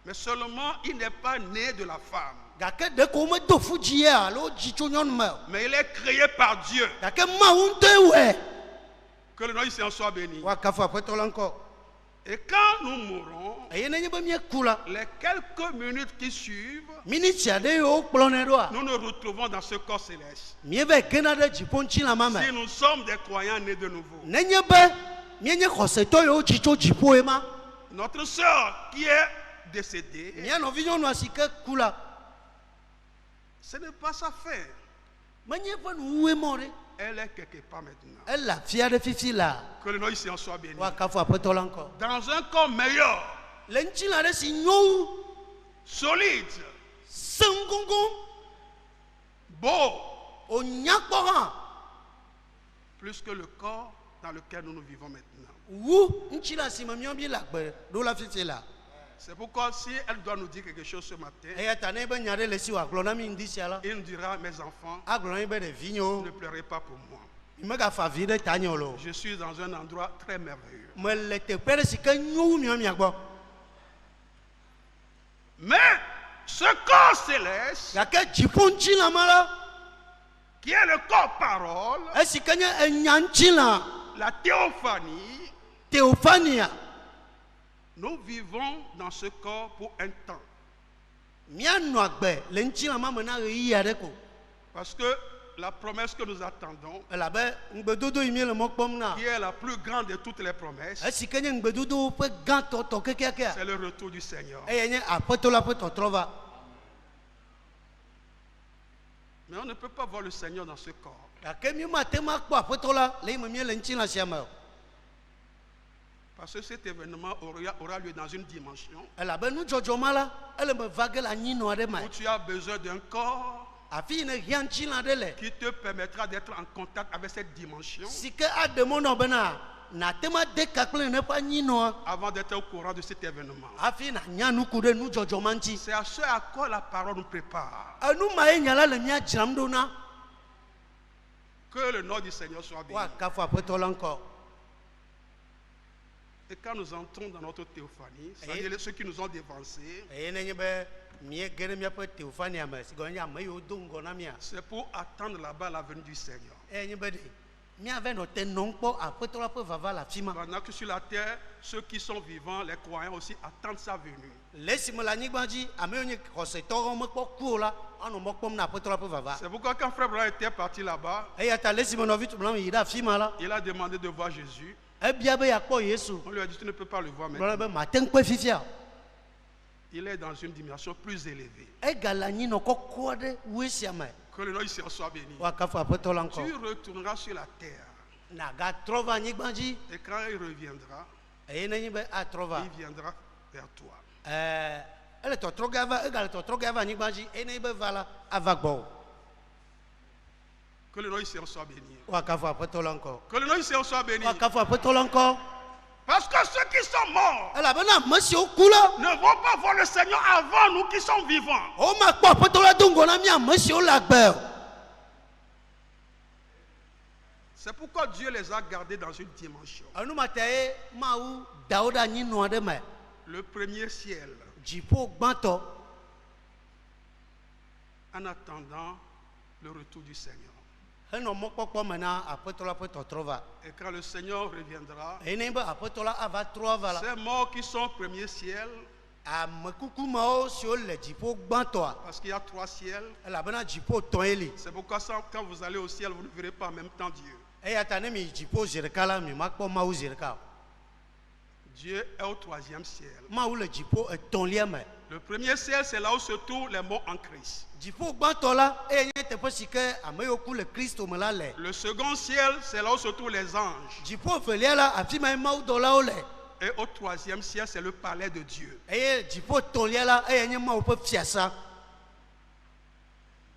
Mais seulement il n'est pas né de la femme. Mais il est créé par Dieu. Que le nom du Seigneur soit béni. Et quand nous mourrons, les quelques minutes qui suivent, nous nous retrouvons dans ce corps céleste. Si nous sommes des croyants nés de nouveau. Notre soeur qui est décédée, ce n'est pas sa fin. Elle est quelque part maintenant. Que le nom du Seigneur soit béni. Dans un corps meilleur, solide, beau, plus que le corps dans lequel nous vivons maintenant. C'est pourquoi si elle doit nous dire quelque chose ce matin, il nous dira: mes enfants, ne pleurez pas pour moi. Je suis dans un endroit très merveilleux. Mais ce corps céleste, qui est le corps parole, la théophanie, nous vivons dans ce corps pour un temps. Parce que la promesse que nous attendons, qui est la plus grande de toutes les promesses, c'est le retour du Seigneur. Mais on ne peut pas voir le Seigneur dans ce corps. Parce que cet événement aura lieu dans une dimension où tu as besoin d'un corps qui te permettra d'être en contact avec cette dimension avant d'être au courant de cet événement. C'est à ce à quoi la parole nous prépare. Que le nom du Seigneur soit béni. Et quand nous entrons dans notre théophanie, c'est-à-dire ceux qui nous ont dévancés, c'est pour attendre là-bas la venue du Seigneur. Pendant que sur la terre, ceux qui sont vivants, les croyants aussi, attendent sa venue. C'est pourquoi quand Frère Branham était parti là-bas, il a demandé de voir Jésus. On lui a dit: tu ne peux pas le voir maintenant. Il est dans une dimension plus élevée. Que le nom du Seigneur soit béni. Tu retourneras sur la terre. Et quand il reviendra, il viendra vers toi. Que le nom du Seigneur soit béni. Que le nom du Seigneur soit béni. Parce que ceux qui sont morts ne vont pas voir le Seigneur avant nous qui sommes vivants. C'est pourquoi Dieu les a gardés dans une dimension. Le premier ciel. En attendant le retour du Seigneur. Et quand le Seigneur reviendra, ces morts qui sont au premier ciel, parce qu'il y a 3 ciels, c'est pourquoi quand vous allez au ciel, vous ne verrez pas en même temps Dieu. Dieu est au 3e ciel. Le premier ciel, c'est là où se trouvent les morts en Christ. Le second ciel, c'est là où se trouvent les anges. Et au 3e ciel, c'est le palais de Dieu.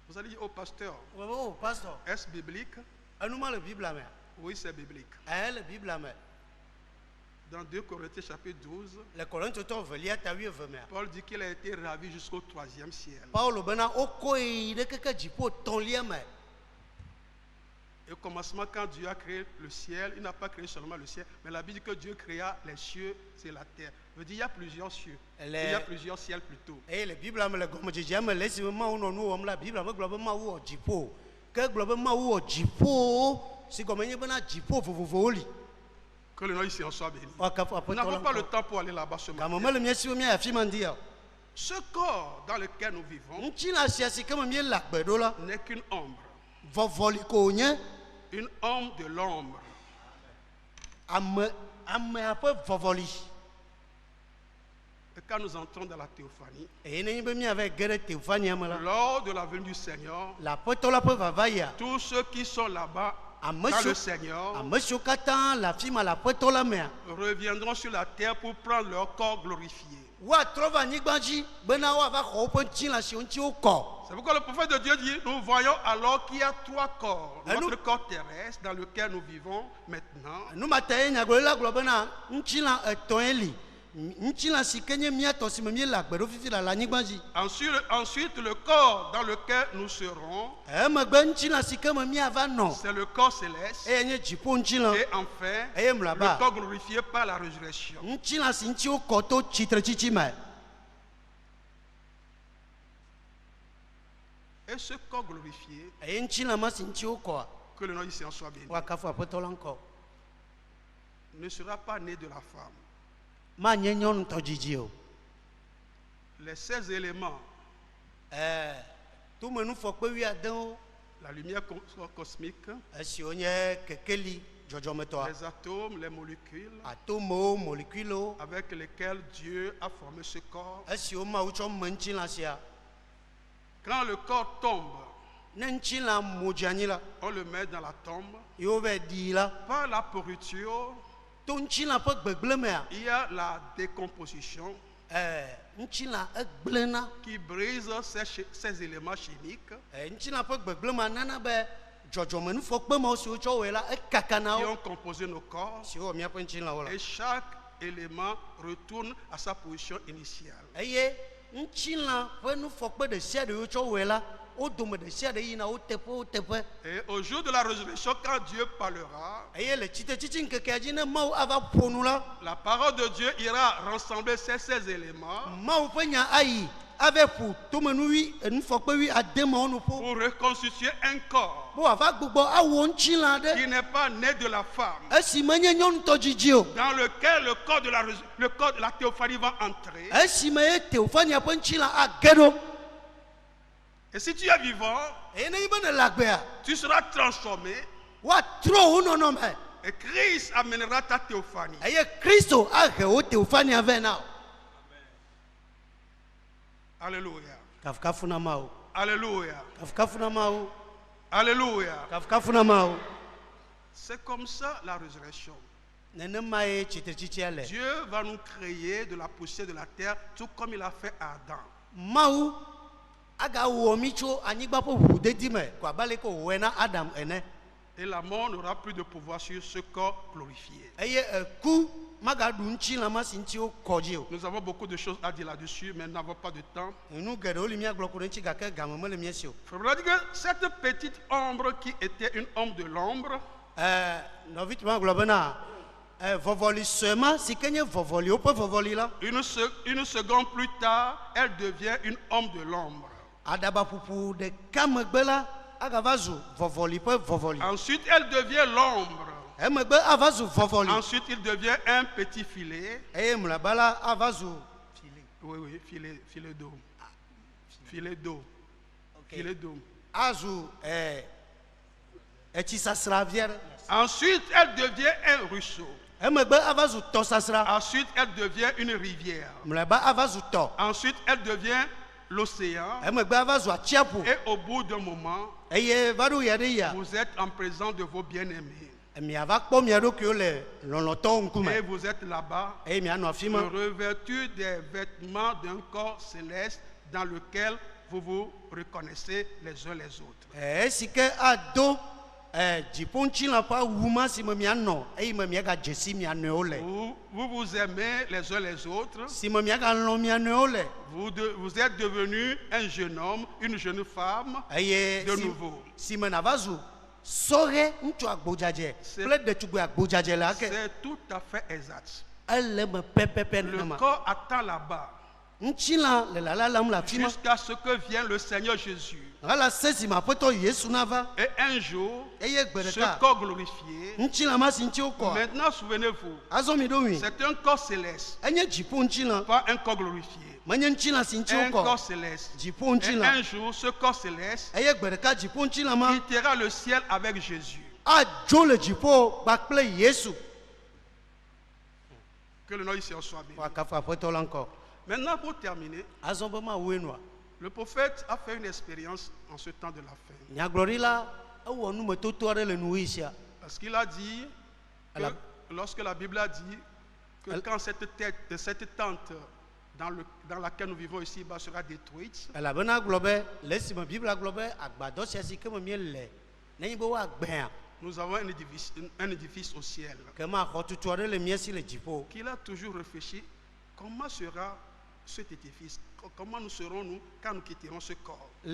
Vous allez dire au pasteur, est-ce biblique? Oui, c'est biblique. Dans 2 Corinthiens chapitre 12, Paul dit qu'il a été ravi jusqu'au 3e ciel. Et au commencement, quand Dieu a créé le ciel, il n'a pas créé seulement le ciel, mais la Bible dit que Dieu créa les cieux et la terre. Veut dire il y a plusieurs cieux, il y a plusieurs ciels plutôt. Que le nom ici en soit béni. Nous n'avons pas le temps pour aller là-bas ce matin. Ce corps dans lequel nous vivons n'est qu'une ombre. Une ombre de l'ombre. Et quand nous entrons dans la théophanie, lors de la venue du Seigneur, tous ceux qui sont là-bas dans le Seigneur reviendront sur la terre pour prendre leur corps glorifié. C'est pourquoi le prophète de Dieu dit, nous voyons alors qu'il y a 3 corps. Notre corps terrestre dans lequel nous vivons maintenant. Ensuite, le corps dans lequel nous serons, c'est le corps céleste. Et enfin, le corps glorifié par la résurrection. Et ce corps glorifié, que le nom du Seigneur soit béni, ne sera pas né de la femme. Les 16 éléments, la lumière cosmique, les atomes, les molécules, avec lesquels Dieu a formé ce corps. Quand le corps tombe, on le met dans la tombe. Par la pourriture, il y a la décomposition qui brise ces éléments chimiques qui ont composé nos corps, et chaque élément retourne à sa position initiale. Et au jour de la résurrection, quand Dieu parlera, la parole de Dieu ira rassembler ces 16 éléments pour reconstituer un corps qui n'est pas né de la femme, dans lequel le corps de la théophanie va entrer. Et si tu es vivant, tu seras transformé. Et Christ amènera ta théophanie. Alléluia. Alléluia. Alléluia. C'est comme ça la résurrection. Dieu va nous créer de la poussière de la terre, tout comme il a fait à Adam. Et la mort n'aura plus de pouvoir sur ce corps glorifié. Nous avons beaucoup de choses à dire là-dessus, mais nous n'avons pas de temps. Faudra dire que cette petite ombre qui était une ombre de l'ombre, une seconde plus tard, elle devient une ombre de l'ombre. Ensuite, elle devient l'ombre. Ensuite, il devient un petit filet. Oui, filet d'eau. Filet d'eau. Filet d'eau. Ensuite, elle devient un ruisseau. Ensuite, elle devient une rivière. Ensuite, elle devient l'océan. Et au bout d'un moment, vous êtes en présence de vos bien-aimés. Et vous êtes là-bas, revêtus des vêtements d'un corps céleste dans lequel vous vous reconnaissez les uns les autres. Vous vous aimez les uns les autres. Vous êtes devenu un jeune homme, une jeune femme de nouveau. C'est tout à fait exact. Le corps attend là-bas jusqu'à ce que vienne le Seigneur Jésus. Et un jour, ce corps glorifié, maintenant souvenez-vous, c'est un corps céleste, pas un corps glorifié. Un corps céleste. Et un jour, ce corps céleste quittera le ciel avec Jésus. Que le nom ici soit béni. Maintenant, pour terminer, le prophète a fait une expérience en ce temps de la fin. Parce qu'il a dit que lorsque la Bible a dit que quand cette tente dans laquelle nous vivons ici sera détruite, nous avons un édifice au ciel. Qu'il a toujours réfléchi, comment sera cet édifice? Comment nous serons-nous quand nous quitterons ce corps? Et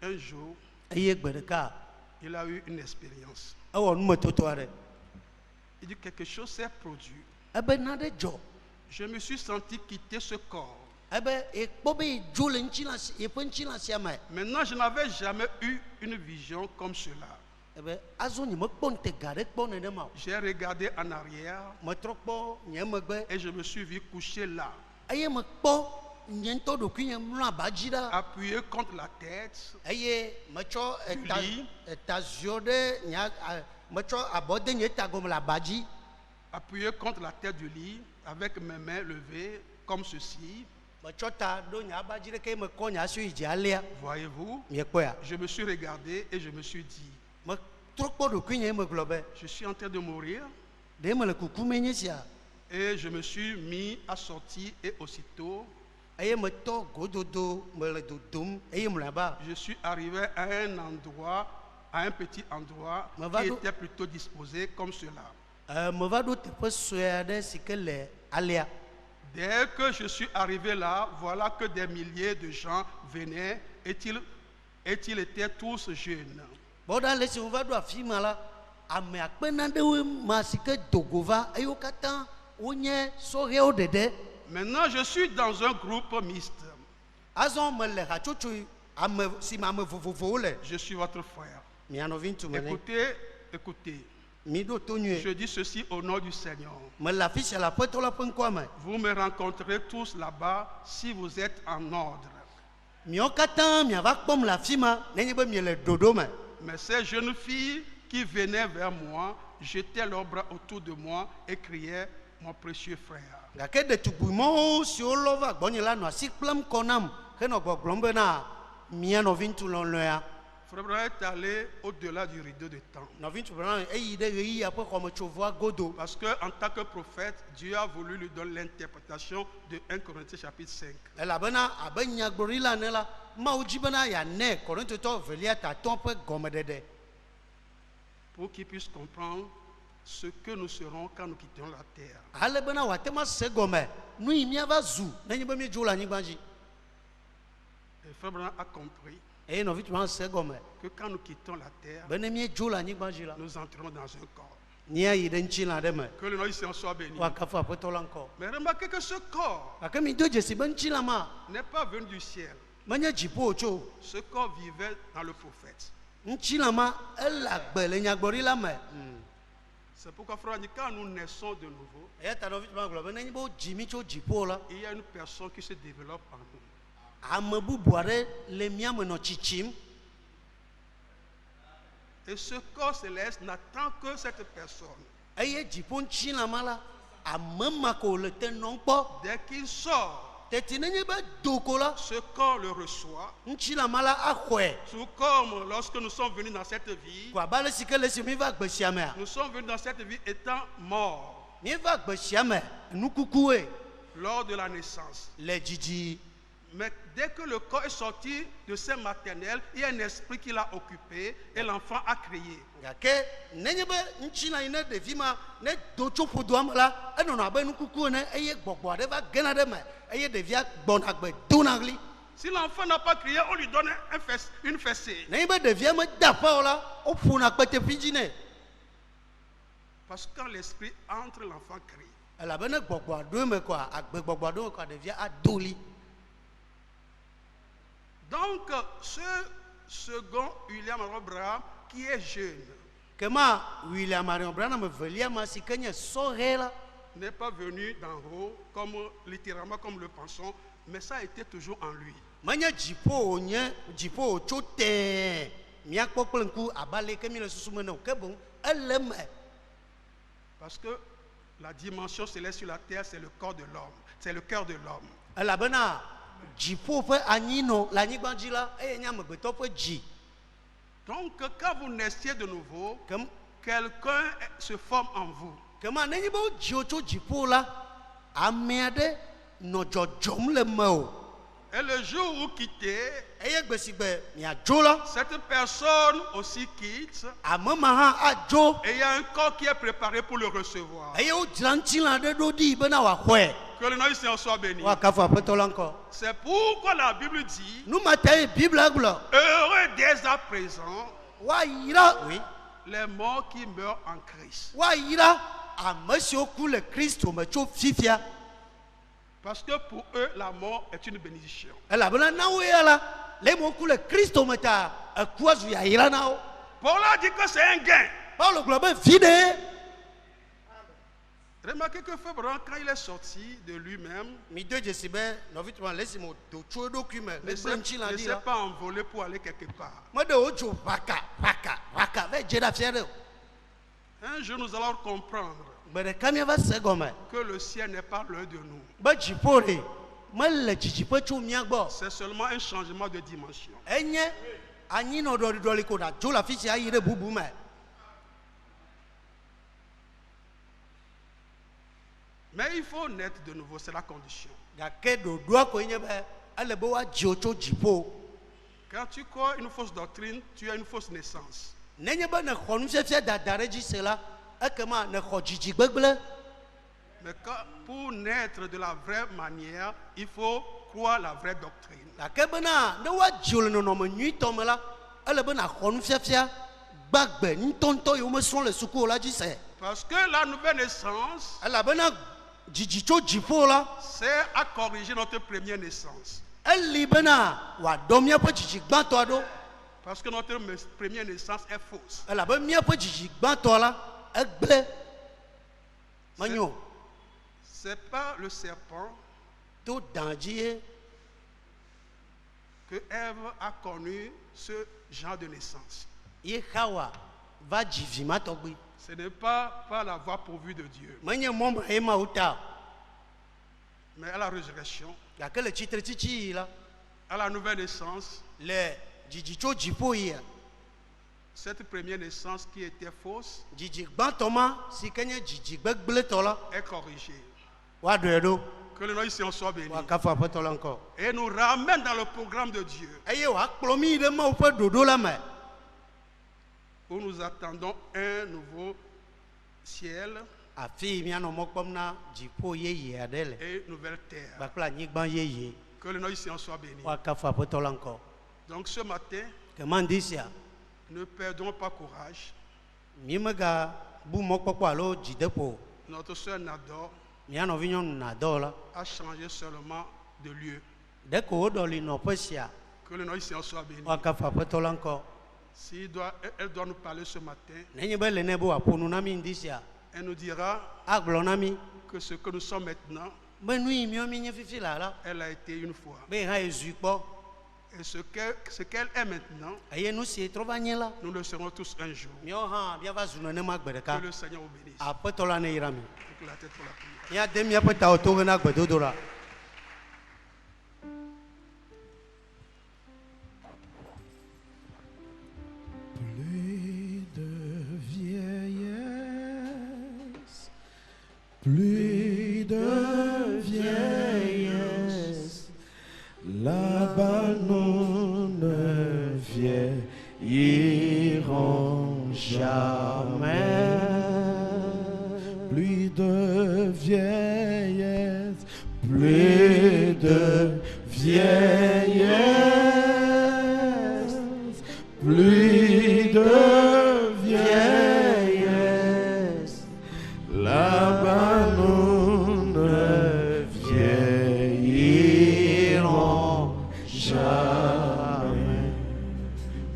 un jour, il a eu une expérience. Il dit quelque chose s'est produit. Je me suis senti quitter ce corps. Maintenant, je n'avais jamais eu une vision comme cela. J'ai regardé en arrière et je me suis vu coucher là, appuyé contre la tête appuyé contre la tête du lit avec mes mains levées comme ceci. Voyez-vous, je me suis regardé et je me suis dit, je suis en train de mourir. Et je me suis mis à sortir et aussitôt je suis arrivé à un endroit, à un petit endroit qui était plutôt disposé comme cela. Dès que je suis arrivé là, voilà que des milliers de gens venaient et ils étaient tous jeunes. Maintenant, je suis dans un groupe mixte. Je suis votre frère. Écoutez. Je dis ceci au nom du Seigneur. Vous me rencontrerez tous là-bas si vous êtes en ordre. Mais ces jeunes filles qui venaient vers moi jetaient leurs bras autour de moi et criaient, mon précieux frère. Frère est allé au-delà du rideau de temps. Parce qu'en tant que prophète, Dieu a voulu lui donner l'interprétation de 1 Corinthiens chapitre 5. Pour qu'il puisse comprendre ce que nous serons quand nous quitterons la terre. Et Frère Branham a compris que quand nous quittons la terre, nous entrons dans un corps. Que le nom du Seigneur soit béni. Mais remarquez que ce corps n'est pas venu du ciel. Ce corps vivait dans le prophète. C'est pourquoi, frère, quand nous naissons de nouveau, il y a une personne qui se développe en nous. Et ce corps céleste n'attend que cette personne. Dès qu'il sort, ce corps le reçoit. Tout comme lorsque nous sommes venus dans cette vie, nous sommes venus dans cette vie étant morts. Lors de la naissance. Mais dès que le corps est sorti de sein maternel, il y a un esprit qui l'a occupé et l'enfant a crié. Si l'enfant n'a pas crié, on lui donne une fessée. Parce que quand l'esprit entre, l'enfant crie. Donc, ce second William Marion Branham qui est jeune n'est pas venu d'en haut, littéralement comme le pensons, mais ça a été toujours en lui. Parce que la dimension céleste sur la terre, c'est le corps de l'homme, c'est le cœur de l'homme. Donc, quand vous naissiez de nouveau, quelqu'un se forme en vous. Et le jour où vous quittez, cette personne aussi quitte. Et il y a un corps qui est préparé pour le recevoir. Que le nom du Seigneur soit béni. C'est pourquoi la Bible dit, heureux dès à présent les morts qui meurent en Christ. Parce que pour eux, la mort est une bénédiction. Paul a dit que c'est un gain. Remarquez que Frère, quand il est sorti de lui-même, ne s'est pas envolé pour aller quelque part. Un jour, nous allons comprendre que le ciel n'est pas loin de nous. C'est seulement un changement de dimension. Mais il faut naître de nouveau, c'est la condition. Quand tu crois une fausse doctrine, tu as une fausse naissance. Mais pour naître de la vraie manière, il faut croire la vraie doctrine. Parce que la nouvelle naissance, c'est à corriger notre première naissance. Parce que notre première naissance est fausse. C'est pas le serpent que Ève a connu ce genre de naissance. Ce n'est pas par la voie pourvue de Dieu. Mais à la résurrection, à la nouvelle naissance, cette première naissance qui était fausse est corrigée. Que le nom ici en soit béni. Et nous ramène dans le programme de Dieu. Où nous attendons un nouveau ciel et une nouvelle terre. Que le nom ici en soit béni. Donc ce matin, ne perdons pas courage. Notre soeur Nador a changé seulement de lieu. Que le nom ici en soit béni. Si elle doit nous parler ce matin, elle nous dira que ce que nous sommes maintenant, elle a été une fois. Et ce qu'elle est maintenant, nous le serons tous un jour. Que le Seigneur vous bénisse. La tête pour la prière. Pluie de vieillesse, là-bas nous ne vieillirons jamais. Pluie de vieillesse, pluie de vieillesse, pluie de vieillesse, là-bas nous ne vieillirons jamais.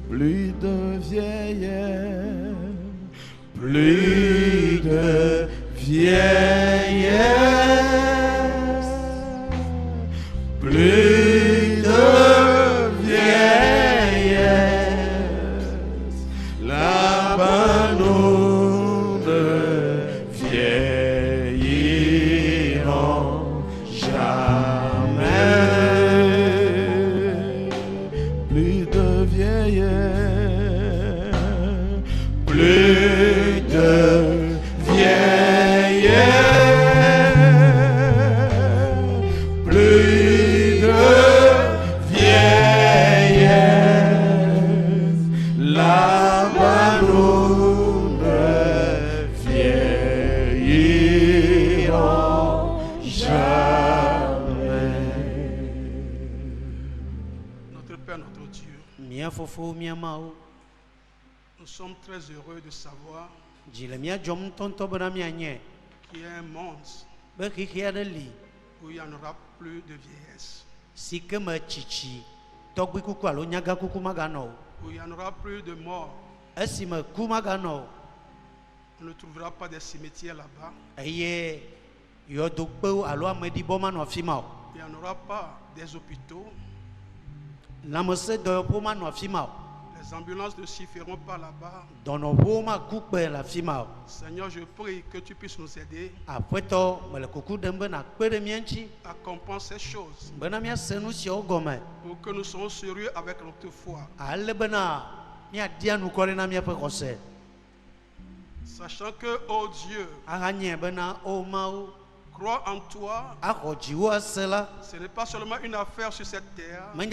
Pluie de vieillesse, pluie de vieillesse, pluie de vieillesse, là-bas nous ne vieillirons jamais. Pluie de vieillesse, pluie de nous sommes très heureux de savoir qu'il y a un monde où il n'y en aura plus de vieillesse, où il n'y en aura plus de mort. On ne trouvera pas de cimetières là-bas. Il n'y en aura pas des hôpitaux. Les ambulances ne suffiront pas là-bas. Seigneur, je prie que tu puisses nous aider à comprendre ces choses pour que nous soyons sérieux avec notre foi. Sachant que, oh Dieu, croire en toi, ce n'est pas seulement une affaire sur cette terre, mais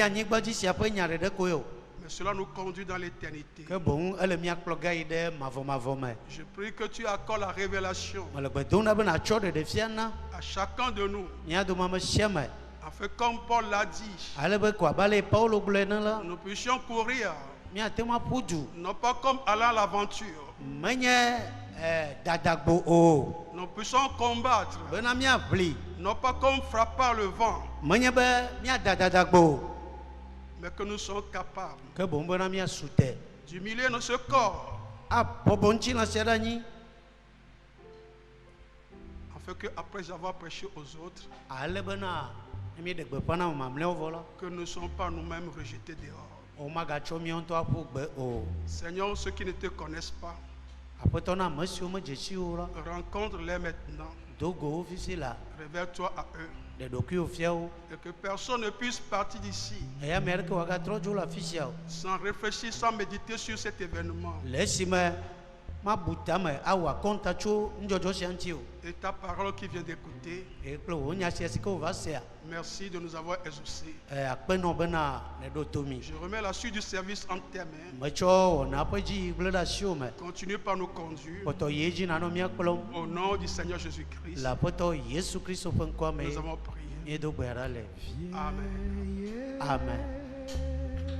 cela nous conduit dans l'éternité. Je prie que tu accordes la révélation à chacun de nous, afin que, comme Paul l'a dit, nous puissions courir, non pas comme allant à l'aventure, nous puissions combattre, non pas comme frappant le vent, mais que nous soyons capables d'humilier notre corps, afin que, après avoir prêché aux autres, que nous ne soyons pas nous-mêmes rejetés dehors. Seigneur, ceux qui ne te connaissent pas, rencontre-les maintenant Révèle-toi à eux. Et que personne ne puisse partir d'ici sans réfléchir, sans méditer sur cet événement. Et ta parole qui vient d'écouter, merci de nous avoir exaucés. Je remets la suite du service en tes mains. Continue par nous conduire. Au nom du Seigneur Jésus-Christ, nous avons prié. Amen. Amen.